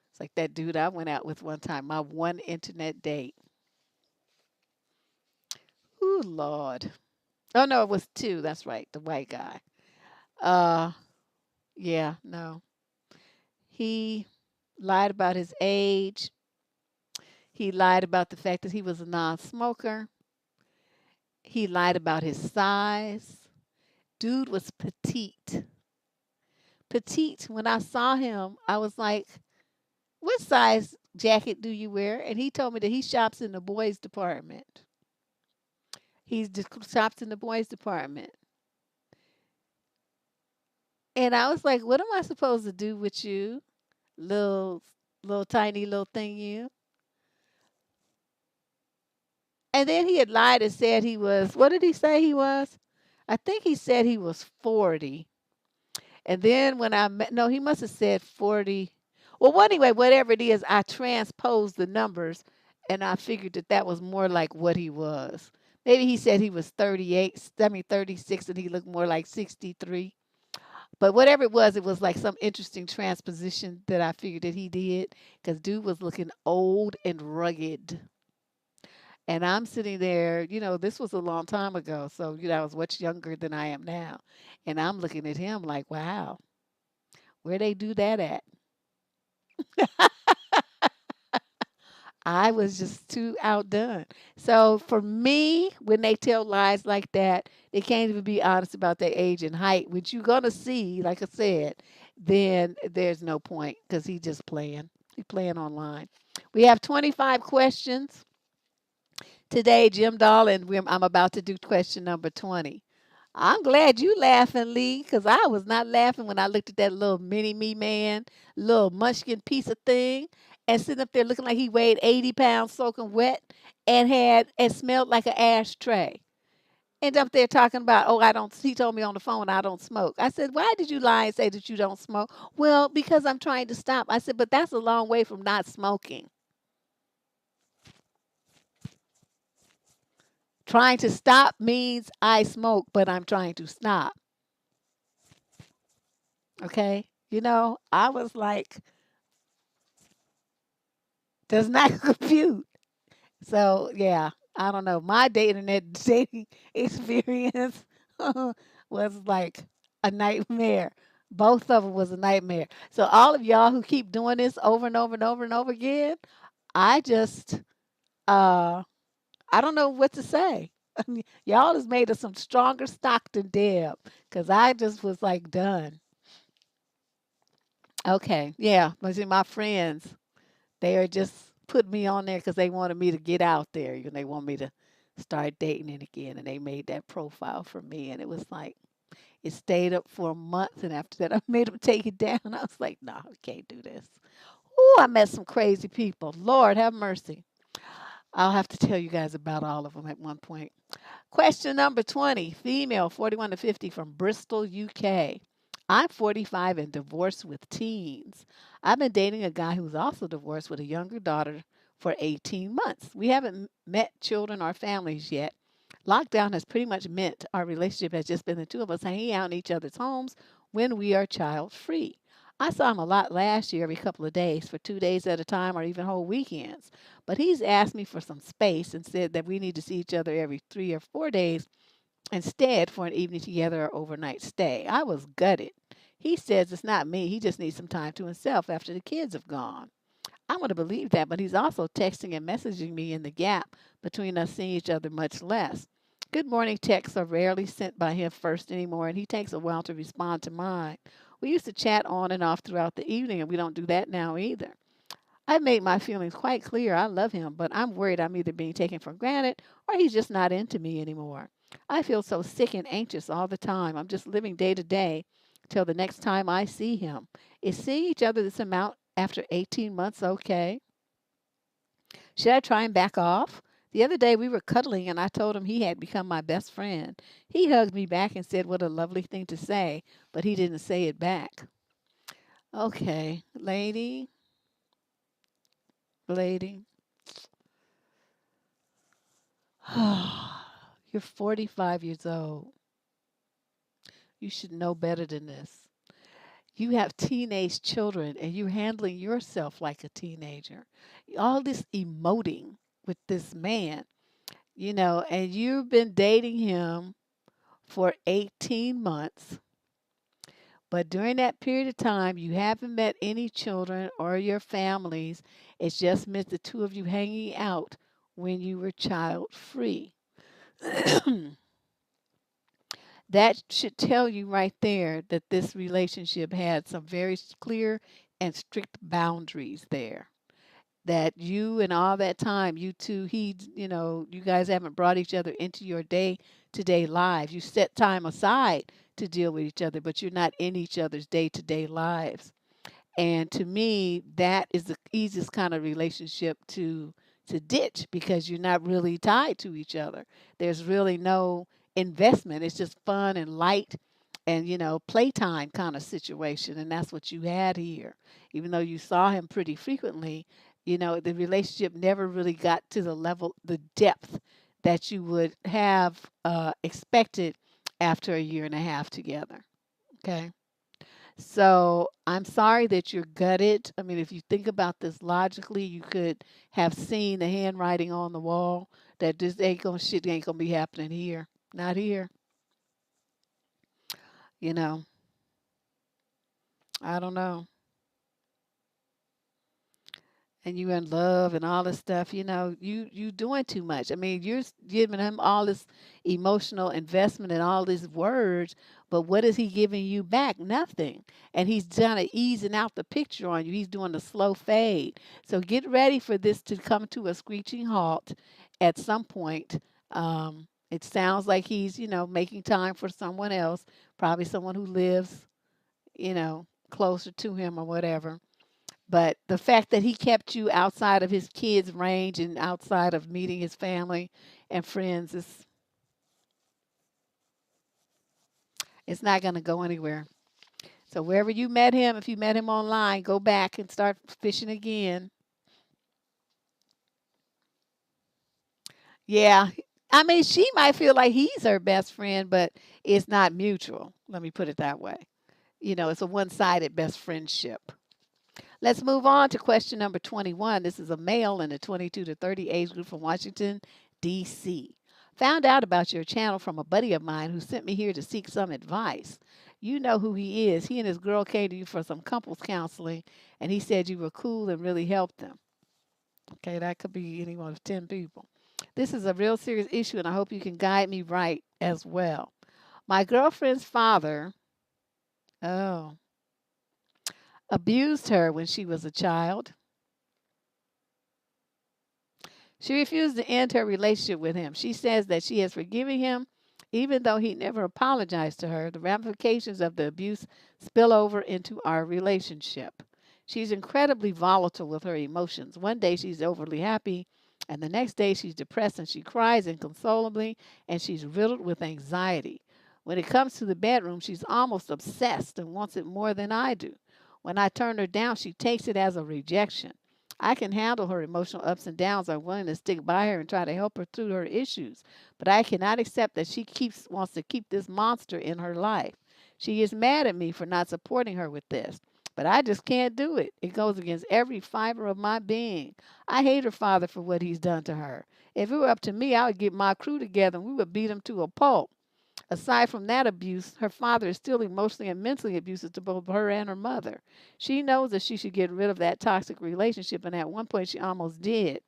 It's like that dude I went out with one time, my one internet date. Ooh, Lord. Oh no, it was two. That's right, the white guy. Uh, yeah, no. He lied about his age. He lied about the fact that he was a non-smoker. He lied about his size. Dude was petite. Petite. When I saw him, I was like, "What size jacket do you wear?" And he told me that he shops in the boys department. He just shops in the boys department. And I was like, "What am I supposed to do with you, little little tiny little thing you?" And then he had lied and said he was, what did he say he was? I think he said he was 40. And then when I met, no, he must have said 40. Well, anyway, whatever it is, I transposed the numbers and I figured that that was more like what he was. Maybe he said he was 38, I mean 36, and he looked more like 63. But whatever it was like some interesting transposition that I figured that he did because dude was looking old and rugged. And I'm sitting there, this was a long time ago. So, I was much younger than I am now. And I'm looking at him like, wow, where they do that at? I was just too outdone. So for me, when they tell lies like that, they can't even be honest about their age and height, which you're gonna see, like I said, then there's no point because he just playing. He playing online. We have 25 questions today, Jim Doll, and I'm about to do question number 20. I'm glad you laughing, Lee, because I was not laughing when I looked at that little mini me man, little munchkin piece of thing, and sitting up there looking like he weighed 80 pounds soaking wet and smelled like an ashtray. And up there talking about, oh, I don't, he told me on the phone, I don't smoke. I said, why did you lie and say that you don't smoke? Well, because I'm trying to stop. I said, but that's a long way from not smoking. Trying to stop means I smoke, but I'm trying to stop. Okay. I was like, does not compute. So yeah, I don't know. My internet dating experience was like a nightmare. Both of them was a nightmare. So all of y'all who keep doing this over and over and over and over again, I just uh I don't know what to say. Y'all has made us some stronger stock than Deb, because I just was like done. Okay, yeah, but see, my friends, they are just putting me on there because they wanted me to get out there. They want me to start dating it again, and they made that profile for me, and it was like it stayed up for a month, and after that, I made them take it down. I was like, no, I can't do this. Ooh, I met some crazy people. Lord have mercy. I'll have to tell you guys about all of them at one point. Question number 20, female, 41 to 50 from Bristol, UK. I'm 45 and divorced with teens. I've been dating a guy who's also divorced with a younger daughter for 18 months. We haven't met children or families yet. Lockdown has pretty much meant our relationship has just been the two of us hanging out in each other's homes when we are child free. I saw him a lot last year, every couple of days, for 2 days at a time, or even whole weekends. But he's asked me for some space and said that we need to see each other every 3 or 4 days instead for an evening together or overnight stay. I was gutted. He says it's not me. He just needs some time to himself after the kids have gone. I want to believe that, but he's also texting and messaging me in the gap between us seeing each other much less. Good morning texts are rarely sent by him first anymore, and he takes a while to respond to mine. We used to chat on and off throughout the evening, and we don't do that now either. I made my feelings quite clear. I love him, but I'm worried I'm either being taken for granted or he's just not into me anymore. I feel so sick and anxious all the time. I'm just living day to day till the next time I see him. Is seeing each other this amount after 18 months okay? Should I try and back off? The other day we were cuddling and I told him he had become my best friend. He hugged me back and said what a lovely thing to say, but he didn't say it back. Okay, lady. You're 45 years old. You should know better than this. You have teenage children and you're handling yourself like a teenager. All this emoting with this man, and you've been dating him. for 18 months. But during that period of time, you haven't met any children or your families. It's just meant the two of you hanging out when you were child free. That should tell you right there that this relationship had some very clear and strict boundaries there. That you and all that time, you two, you guys haven't brought each other into your day to day lives. You set time aside to deal with each other, but you're not in each other's day to day lives. And to me, that is the easiest kind of relationship to ditch because you're not really tied to each other. There's really no investment. It's just fun and light and playtime kind of situation, and that's what you had here. Even though you saw him pretty frequently, the relationship never really got to the level, the depth that you would have expected after a year and a half together. Okay. So I'm sorry that you're gutted. I mean, if you think about this logically, you could have seen the handwriting on the wall that this shit ain't gonna be happening here. Not here. You know, I don't know. And you in love and all this stuff, you doing too much. I mean, you're giving him all this emotional investment and all these words, but what is he giving you back? Nothing. And he's kind of easing out the picture on you. He's doing a slow fade. So get ready for this to come to a screeching halt at some point. It sounds like he's, making time for someone else, probably someone who lives, closer to him or whatever. But the fact that he kept you outside of his kids' range and outside of meeting his family and friends is it's not going to go anywhere. So wherever you met him, if you met him online, go back and start fishing again. Yeah. I mean, she might feel like he's her best friend, but it's not mutual. Let me put it that way. It's a one-sided best friendship. Let's move on to question number 21. This is a male in the 22 to 30 age group from Washington, D.C. Found out about your channel from a buddy of mine who sent me here to seek some advice. You know who he is. He and his girl came to you for some couples counseling, and he said you were cool and really helped them. Okay, that could be any one of 10 people. This is a real serious issue, and I hope you can guide me right as well. My girlfriend's father, oh, abused her when she was a child. She refused to end her relationship with him. She says that she has forgiven him, even though he never apologized to her. The ramifications of the abuse spill over into our relationship. She's incredibly volatile with her emotions. One day she's overly happy, and the next day she's depressed and she cries inconsolably, and she's riddled with anxiety. When it comes to the bedroom, she's almost obsessed and wants it more than I do. When I turn her down, she takes it as a rejection. I can handle her emotional ups and downs. I'm willing to stick by her and try to help her through her issues. But I cannot accept that she wants to keep this monster in her life. She is mad at me for not supporting her with this. But I just can't do it. It goes against every fiber of my being. I hate her father for what he's done to her. If it were up to me, I would get my crew together and we would beat him to a pulp. Aside from that abuse, her father is still emotionally and mentally abusive to both her and her mother. She knows that she should get rid of that toxic relationship, and at one point she almost did.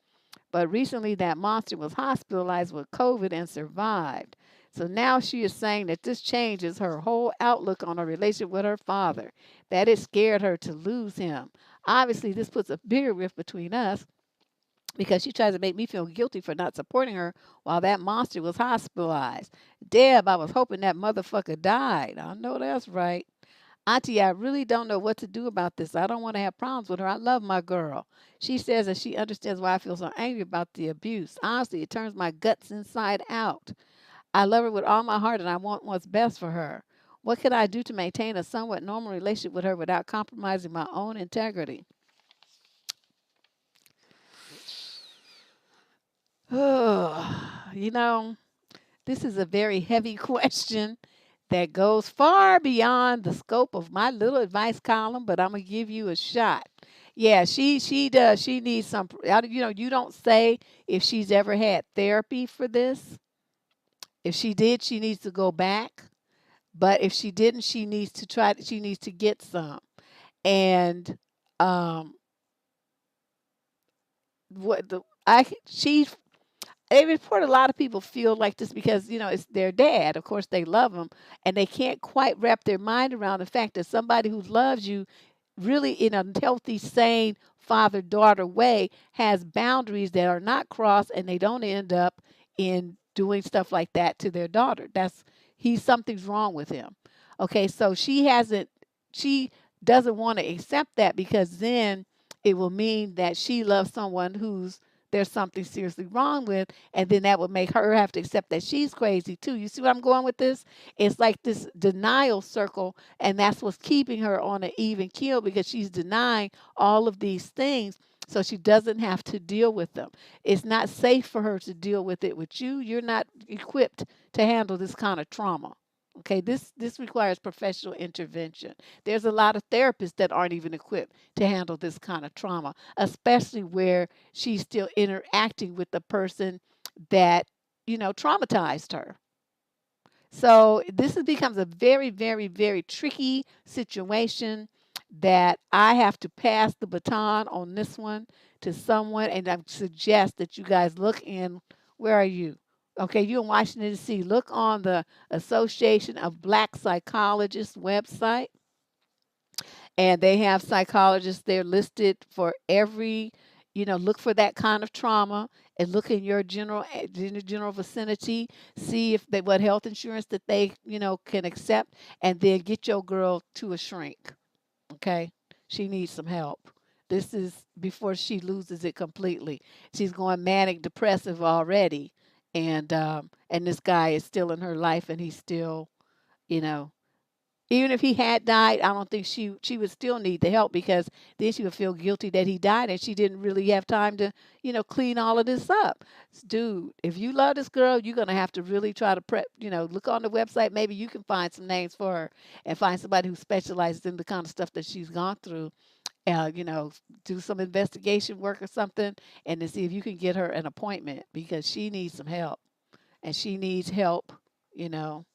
But recently, that monster was hospitalized with COVID and survived. So now she is saying that this changes her whole outlook on her relationship with her father, that it scared her to lose him. Obviously, this puts a bigger rift between us because she tries to make me feel guilty for not supporting her while that monster was hospitalized. Deb, I was hoping that motherfucker died. I know that's right. Auntie, I really don't know what to do about this. I don't want to have problems with her. I love my girl. She says that she understands why I feel so angry about the abuse. Honestly, it turns my guts inside out. I love her with all my heart and I want what's best for her. What can I do to maintain a somewhat normal relationship with her without compromising my own integrity? you know, This is a very heavy question that goes far beyond the scope of my little advice column, but I'm gonna give you a shot. Yeah, she does. She needs you don't say if she's ever had therapy for this. If she did, she needs to go back. But if she didn't, she needs to get some. And um what the I she they report a lot of people feel like this because it's their dad. Of course they love him, and they can't quite wrap their mind around the fact that somebody who loves you really in a healthy, sane father-daughter way has boundaries that are not crossed, and they don't end up in doing stuff like that to their daughter. That's he's something's wrong with him. Okay, so she doesn't want to accept that because then it will mean that she loves someone who's there's something seriously wrong with, and then that would make her have to accept that she's crazy too. You see what I'm going with this? It's like this denial circle, and that's what's keeping her on an even keel because she's denying all of these things so she doesn't have to deal with them. It's not safe for her to deal with it with you. You're not equipped to handle this kind of trauma. Okay, this requires professional intervention. There's a lot of therapists that aren't even equipped to handle this kind of trauma, especially where she's still interacting with the person that traumatized her. So becomes a very, very, very tricky situation that I have to pass the baton on this one to someone, and I suggest that you guys look in. Where are you? Okay, you're in Washington D.C. Look on the Association of Black Psychologists website, and they have psychologists there listed for every. Look for that kind of trauma and look in your general vicinity, see if they what health insurance that they can accept, and then get your girl to a shrink. Okay, she needs some help. This is before she loses it completely. She's going manic depressive already, and this guy is still in her life, and he's still you know even if he had died, I don't think she would still need the help because then she would feel guilty that he died and she didn't really have time to, clean all of this up. Dude, if you love this girl, you're gonna have to really try to look on the website. Maybe you can find some names for her and find somebody who specializes in the kind of stuff that she's gone through. Uh, you know, do some investigation work or something, and to see if you can get her an appointment because she needs some help, and she needs help. You know,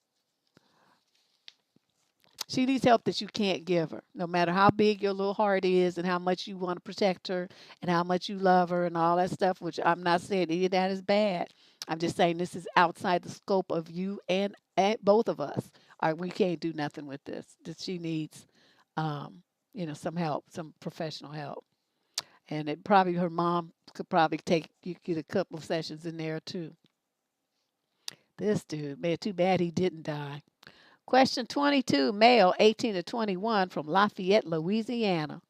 She needs help that you can't give her, no matter how big your little heart is and how much you want to protect her and how much you love her and all that stuff, which I'm not saying any of that is bad. I'm just saying this is outside the scope of you and both of us. All right, we can't do nothing with this. That she needs, some help, some professional help. And it probably her mom could probably take you get a couple of sessions in there too. This dude, man, too bad he didn't die. Question 22, male, 18 to 21, from Lafayette, Louisiana.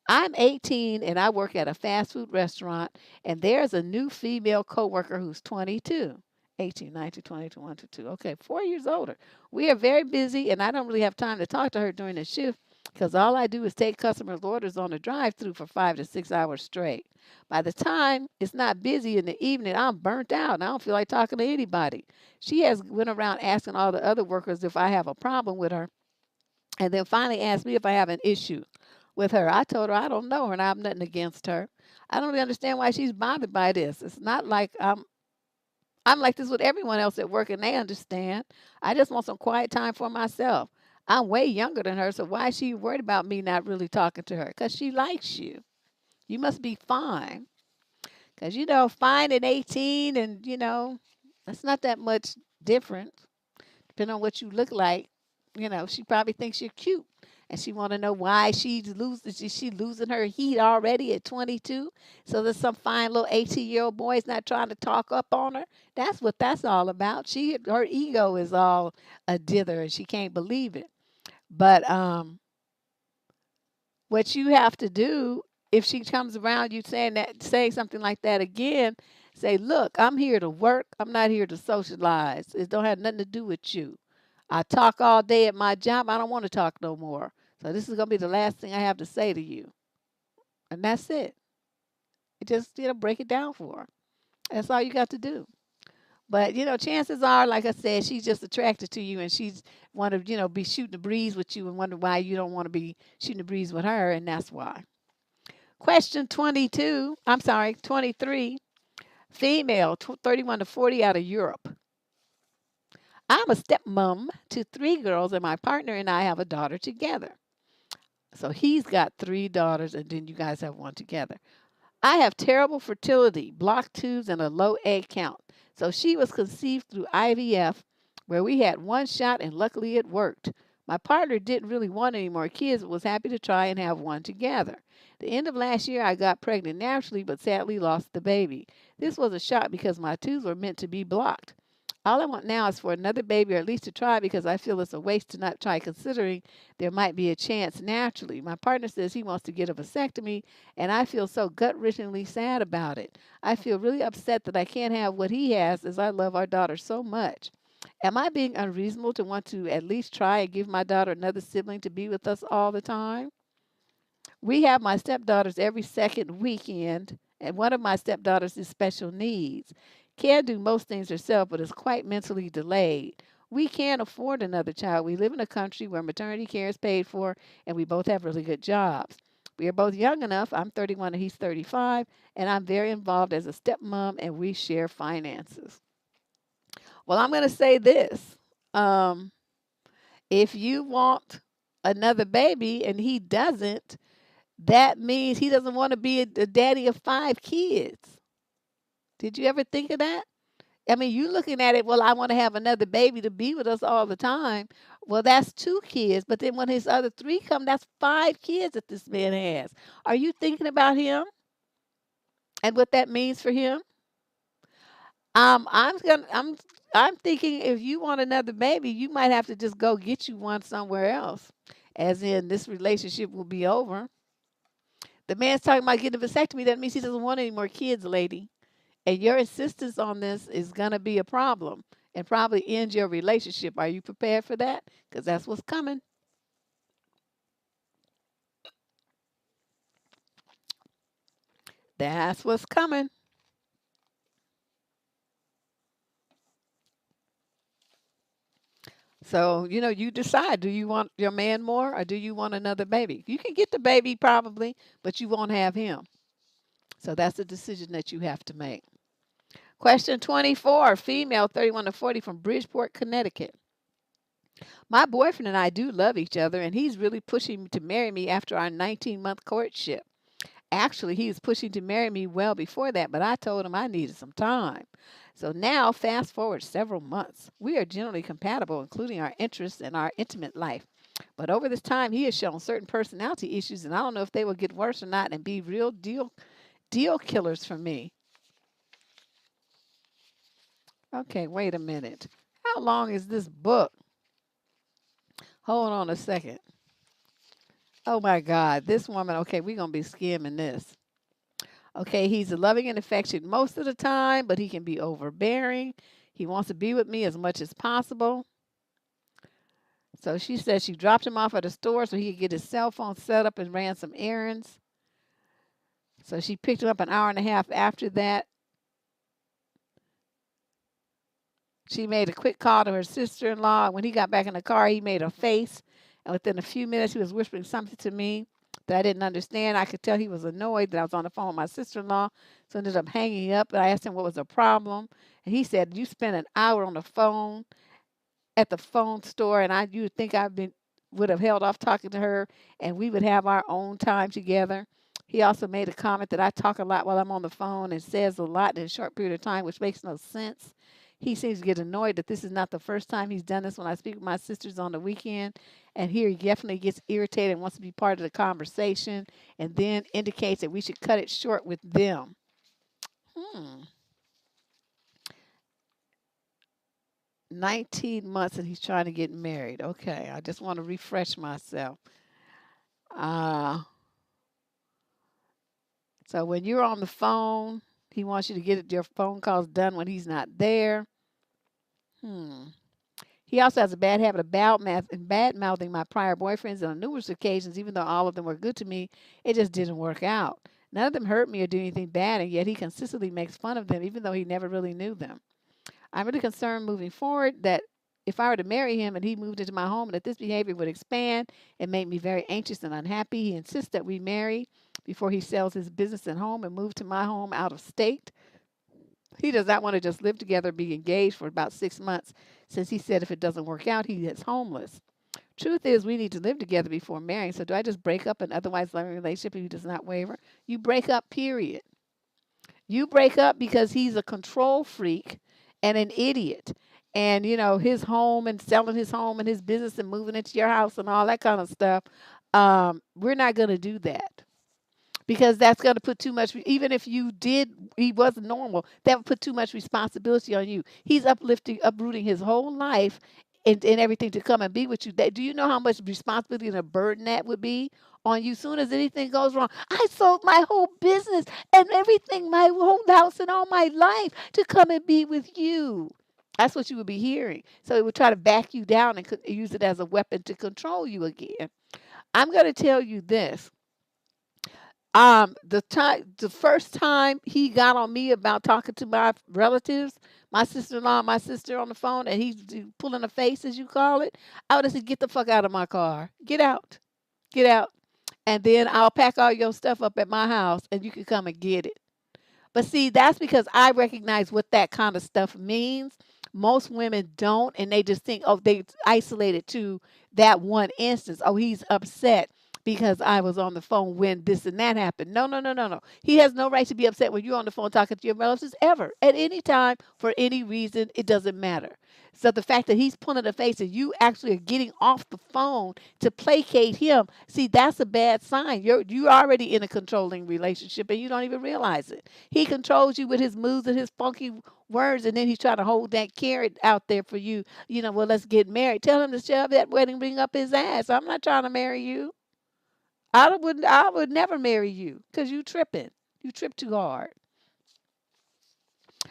I'm 18 and I work at a fast food restaurant, and there's a new female coworker who's 22. 18, 19, 20, 21, 22. Okay, 4 years older. We are very busy, and I don't really have time to talk to her during the shift because all I do is take customers' orders on the drive-through for 5 to 6 hours straight. By the time it's not busy in the evening, I'm burnt out and I don't feel like talking to anybody. She has went around asking all the other workers if I have a problem with her, and then finally asked me if I have an issue with her. I told her I don't know her and I have nothing against her. I don't really understand why she's bothered by this. It's not like I'm like this with everyone else at work and they understand. I just want some quiet time for myself. I'm way younger than her, so why is she worried about me not really talking to her? Because she likes you. You must be fine. Because, fine at 18 and, that's not that much different, depending on what you look like. She probably thinks you're cute. And she want to know why is she losing her heat already at 22? So there's some fine little 18-year-old boy is not trying to talk up on her. That's what that's all about. Her ego is all a dither and she can't believe it. But what you have to do if she comes around you saying something like that again, say, look, I'm here to work. I'm not here to socialize. It don't have nothing to do with you. I talk all day at my job. I don't want to talk no more. So this is gonna be the last thing I have to say to you. And that's it. Just, break it down for her. That's all you got to do. But chances are, like I said, she's just attracted to you, and she's want to, be shooting the breeze with you, and wonder why you don't want to be shooting the breeze with her, and that's why. Question 22. I'm sorry, 23. Female, 31 to 40, out of Europe. I'm a stepmom to 3 girls, and my partner and I have a daughter together. So he's got 3 daughters, and then you guys have one together. I have terrible fertility, blocked tubes, and a low egg count. So she was conceived through IVF, where we had one shot, and luckily it worked. My partner didn't really want any more kids, but was happy to try and have one together. The end of last year, I got pregnant naturally, but sadly lost the baby. This was a shock because my tubes were meant to be blocked. All I want now is for another baby, or at least to try, because I feel it's a waste to not try, considering there might be a chance naturally. My partner says he wants to get a vasectomy, and I feel so gut-wrenchingly sad about it. I feel really upset that I can't have what he has, as I love our daughter so much. Am I being unreasonable to want to at least try and give my daughter another sibling to be with us all the time? We have my stepdaughters every second weekend, and one of my stepdaughters is special needs. Can do most things herself, but is quite mentally delayed. We can't afford another child. We live in a country where maternity care is paid for, and we both have really good jobs. We are both young enough. I'm 31 and he's 35, and I'm very involved as a stepmom, and we share finances. Well, I'm going to say this. Um, if you want another baby and he doesn't, that means he doesn't want to be a daddy of 5 kids. Did you ever think of that? I mean, you looking at it, well, I want to have another baby to be with us all the time. Well, that's 2 kids. But then when his other 3 come, that's 5 kids that this man has. Are you thinking about him and what that means for him? I'm gonna I'm thinking if you want another baby, you might have to just go get you one somewhere else. As in this relationship will be over. The man's talking about getting a vasectomy. That means he doesn't want any more kids, lady. And your insistence on this is going to be a problem and probably end your relationship. Are you prepared for that? Because that's what's coming. That's what's coming. So, you decide, do you want your man more or do you want another baby? You can get the baby probably, but you won't have him. So that's a decision that you have to make. Question 24, female 31 to 40 from Bridgeport, Connecticut. My boyfriend and I do love each other, and he's really pushing to marry me after our 19-month courtship. Actually, he was pushing to marry me well before that, but I told him I needed some time. So now, fast forward several months. We are generally compatible, including our interests and our intimate life. But over this time, he has shown certain personality issues, and I don't know if they will get worse or not and be real deal killers for me. Okay, wait a minute. How long is this book? Hold on a second. Oh my God, this woman. Okay, we're gonna be skimming this. Okay, he's loving and affectionate most of the time, but he can be overbearing. He wants to be with me as much as possible. So she said she dropped him off at a store so he could get his cell phone set up and ran some errands. So she picked him up an hour and a half after that. She made a quick call to her sister-in-law. When he got back in the car, he made a face. And within a few minutes, he was whispering something to me that I didn't understand. I could tell he was annoyed that I was on the phone with my sister-in-law. So I ended up hanging up. And I asked him what was the problem. And he said, you spent an hour on the phone at the phone store. And you would think would have held off talking to her. And we would have our own time together. He also made a comment that I talk a lot while I'm on the phone and says a lot in a short period of time, which makes no sense. He seems to get annoyed that this is not the first time he's done this when I speak with my sisters on the weekend. And here he definitely gets irritated and wants to be part of the conversation and then indicates that we should cut it short with them. 19 months and he's trying to get married. Okay, I just want to refresh myself. Uh, so when you're on the phone, he wants you to get your phone calls done when he's not there. He also has a bad habit of bad mouthing my prior boyfriends on numerous occasions, even though all of them were good to me. It just didn't work out. None of them hurt me or did anything bad, and yet he consistently makes fun of them, even though he never really knew them. I'm really concerned moving forward that if I were to marry him and he moved into my home, that this behavior would expand and make me very anxious and unhappy. He insists that we marry before he sells his business and home and move to my home out of state. He does not want to just live together, be engaged for about 6 months. since he said if it doesn't work out, he is homeless. Truth is, we need to live together before marrying. So do I just break up an otherwise loving relationship if he does not waver? You break up, period. You break up because he's a control freak and an idiot. And, his home and selling his home and his business and moving into your house and all that kind of stuff. We're not going to do that because that's going to put too much, even if he wasn't normal, that would put too much responsibility on you. He's uprooting his whole life and everything to come and be with you. Do you know how much responsibility and a burden that would be on you? Soon as anything goes wrong, I sold my whole business and everything, my whole house and all my life to come and be with you. That's what you would be hearing. So it would try to back you down and use it as a weapon to control you again. I'm going to tell you this. The first time he got on me about talking to my relatives, my sister-in-law, and my sister on the phone, and he's pulling a face, as you call it, I would have said, "Get the fuck out of my car. Get out, and then I'll pack all your stuff up at my house, and you can come and get it." But see, that's because I recognize what that kind of stuff means. Most women don't, and they just think, oh, they isolate it to that one instance. Oh, he's upset because I was on the phone when this and that happened. No, no, no, no, no. He has no right to be upset when you're on the phone talking to your relatives ever, at any time, for any reason. It doesn't matter. So the fact that he's pulling a face and you actually are getting off the phone to placate him, see, that's a bad sign. You're already in a controlling relationship and you don't even realize it. He controls you with his moods and his funky words, and then he's trying to hold that carrot out there for you. Well, let's get married. Tell him to shove that wedding ring up his ass. I'm not trying to marry you. I would never marry you because you tripping. You trip too hard.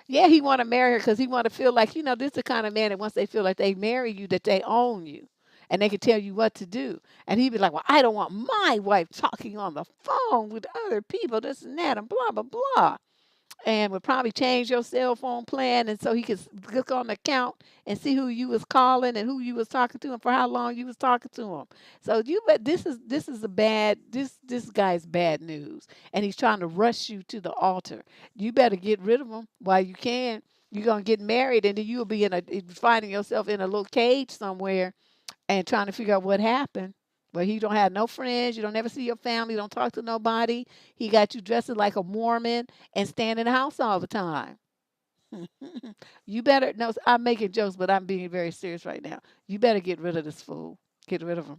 Yeah, he want to marry her because he want to feel like, this is the kind of man that once they feel like they marry you, that they own you and they can tell you what to do. And he'd be like, well, I don't want my wife talking on the phone with other people, this and that, and blah, blah, blah. And would probably change your cell phone plan, and so he could look on the account and see who you was calling and who you was talking to and for how long you was talking to him. So but this is a bad, this guy's bad news, and he's trying to rush you to the altar. You better get rid of him while you can. You're gonna get married, and then you'll be finding yourself in a little cage somewhere and trying to figure out what happened. But you don't have no friends, you don't never see your family, you don't talk to nobody. He got you dressing like a Mormon and staying in the house all the time. You better, no, I'm making jokes, but I'm being very serious right now. You better get rid of this fool. Get rid of him.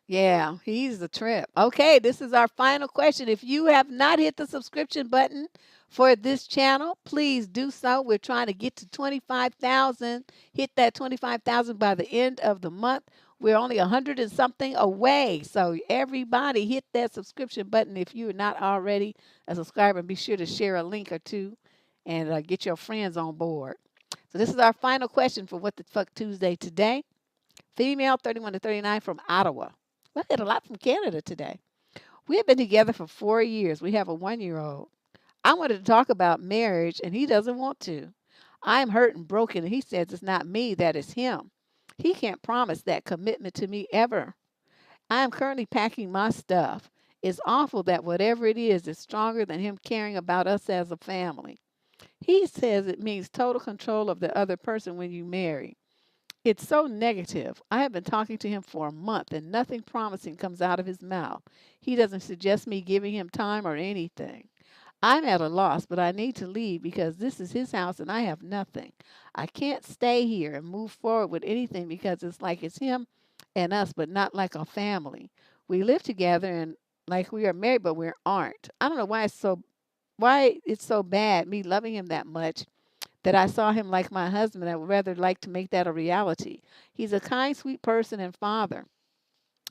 Yeah, he's the trip. Okay, this is our final question. If you have not hit the subscription button for this channel, please do so. We're trying to get to 25,000. Hit that 25,000 by the end of the month. We're only 100 and something away. So everybody hit that subscription button if you're not already a subscriber. And be sure to share a link or two and get your friends on board. So this is our final question for What the Fuck Tuesday today. Female, 31 to 39, from Ottawa. We had a lot from Canada today. We have been together for 4 years. We have a 1-year-old. I wanted to talk about marriage, and he doesn't want to. I'm hurt and broken, and he says it's not me, that is him. He can't promise that commitment to me ever. I am currently packing my stuff. It's awful that whatever it is stronger than him caring about us as a family. He says it means total control of the other person when you marry. It's so negative. I have been talking to him for a month and nothing promising comes out of his mouth. He doesn't suggest me giving him time or anything. I'm at a loss, but I need to leave because this is his house and I have nothing. I can't stay here and move forward with anything because it's like it's him and us, but not like a family. We live together and like we are married, but we aren't. I don't know why it's so bad, me loving him that much, that I saw him like my husband. I would rather like to make that a reality. He's a kind, sweet person and father.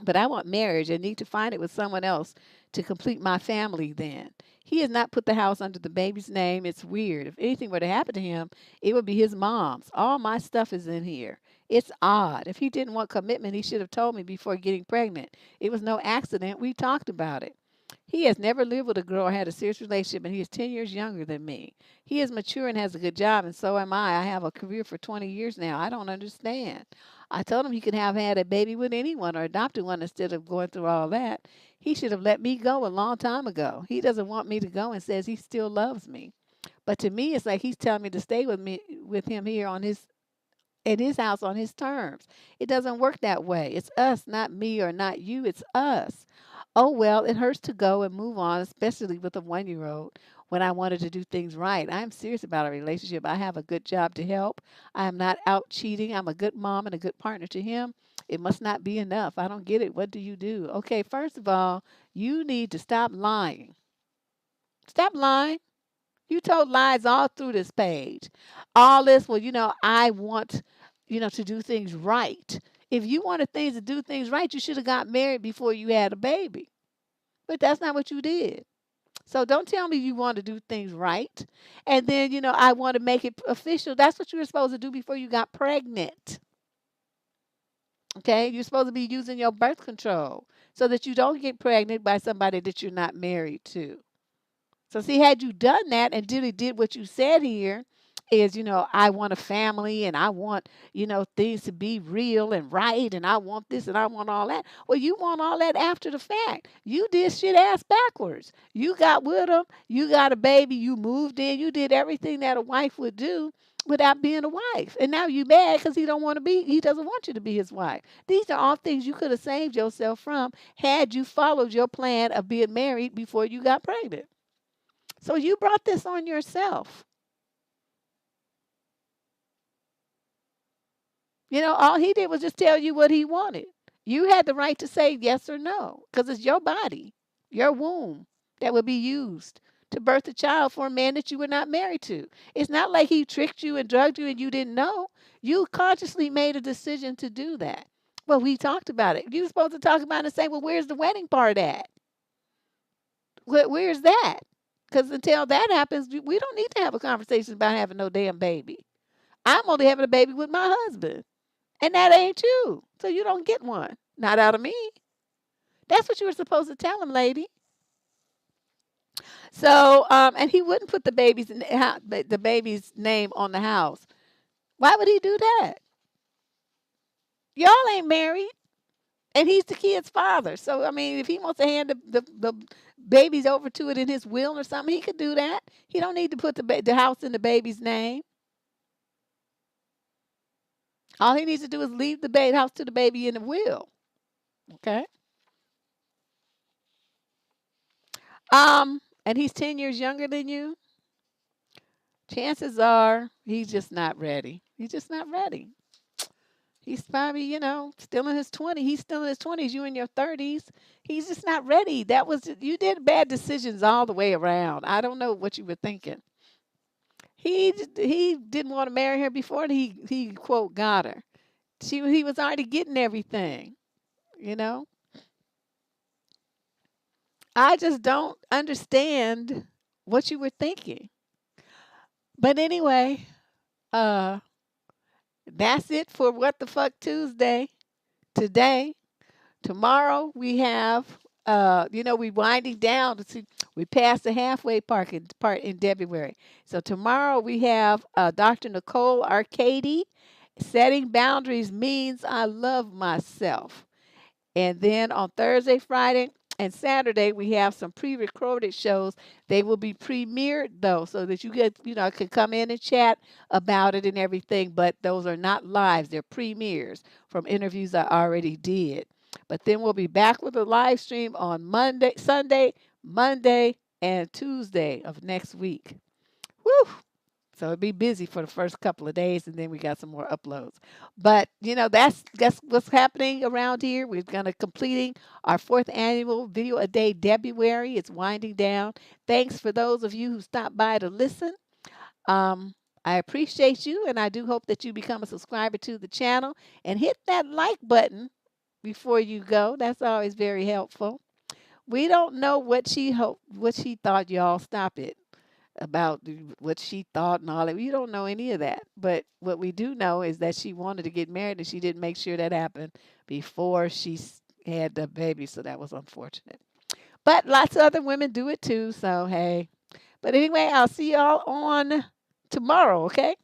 But I want marriage and need to find it with someone else to complete my family then. He has not put the house under the baby's name. It's weird. If anything were to happen to him, it would be his mom's. All my stuff is in here. It's odd. If he didn't want commitment, he should have told me before getting pregnant. It was no accident. We talked about it. He has never lived with a girl or had a serious relationship, and he is 10 years younger than me. He is mature and has a good job, and so am I. I have a career for 20 years now. I don't understand. I told him he could have had a baby with anyone or adopted one instead of going through all that. He should have let me go a long time ago. He doesn't want me to go and says he still loves me. But to me, it's like he's telling me to stay with him here on his in his house on his terms. It doesn't work that way. It's us, not me or not you. It's us. Oh, well, it hurts to go and move on, especially with a 1 year old when I wanted to do things right. I'm serious about a relationship. I have a good job to help. I am not out cheating. I'm a good mom and a good partner to him. It must not be enough. I don't get it. What do you do? Okay, first of all, you need to stop lying. Stop lying. You told lies all through this page. All this, well, I want, to do things right. If you wanted things to do things right, you should have got married before you had a baby. But that's not what you did. So don't tell me you want to do things right. And then, I want to make it official. That's what you were supposed to do before you got pregnant. Okay? You're supposed to be using your birth control so that you don't get pregnant by somebody that you're not married to. So see, had you done that and really did what you said here, is I want a family and I want things to be real and right and I want this and I want all that. Well, you want all that after the fact. You did shit ass backwards. You got with him. You got a baby. You moved in. You did everything that a wife would do without being a wife. And now you mad because he don't want to be. He doesn't want you to be his wife. These are all things you could have saved yourself from had you followed your plan of being married before you got pregnant. So you brought this on yourself. All he did was just tell you what he wanted. You had the right to say yes or no because it's your body, your womb that would be used to birth a child for a man that you were not married to. It's not like he tricked you and drugged you and you didn't know. You consciously made a decision to do that. Well, we talked about it. You were supposed to talk about it and say, well, where's the wedding part at? Where's that? Because until that happens, we don't need to have a conversation about having no damn baby. I'm only having a baby with my husband. And that ain't you. So you don't get one. Not out of me. That's what you were supposed to tell him, lady. So, and he wouldn't put the baby's name on the house. Why would he do that? Y'all ain't married. And he's the kid's father. So, I mean, if he wants to hand the babies over to it in his will or something, he could do that. He don't need to put the house in the baby's name. All he needs to do is leave the house to the baby in the will. Okay? And he's 10 years younger than you. Chances are he's just not ready. He's just not ready. He's probably, still in his 20s. He's still in his 20s. You in your 30s. He's just not ready. You did bad decisions all the way around. I don't know what you were thinking. He didn't want to marry her before he quote got her. He was already getting everything, I just don't understand what you were thinking. But anyway, that's it for What the Fuck Tuesday today. Tomorrow we have, we winding down to see, we passed the halfway part in February. So tomorrow we have Dr. Nicole Arcady, Setting Boundaries Means I Love Myself. And then on Thursday, Friday, and Saturday, we have some pre-recorded shows. They will be premiered, though, so that you can come in and chat about it and everything. But those are not lives. They're premieres from interviews I already did. But then we'll be back with a live stream on Sunday, Monday, and Tuesday of next week. Woo! So it'll be busy for the first couple of days, and then we got some more uploads. But that's what's happening around here. We're gonna completing our 4th annual Video a Day February. It's winding down. Thanks for those of you who stopped by to listen. I appreciate you, and I do hope that you become a subscriber to the channel and hit that like button before you go. That's always very helpful. We don't know what she thought, y'all. Stop it. About what she thought and all that. We don't know any of that. But what we do know is that she wanted to get married and she didn't make sure that happened before she had the baby. So that was unfortunate. But lots of other women do it too. So, hey. But anyway, I'll see y'all on tomorrow, okay?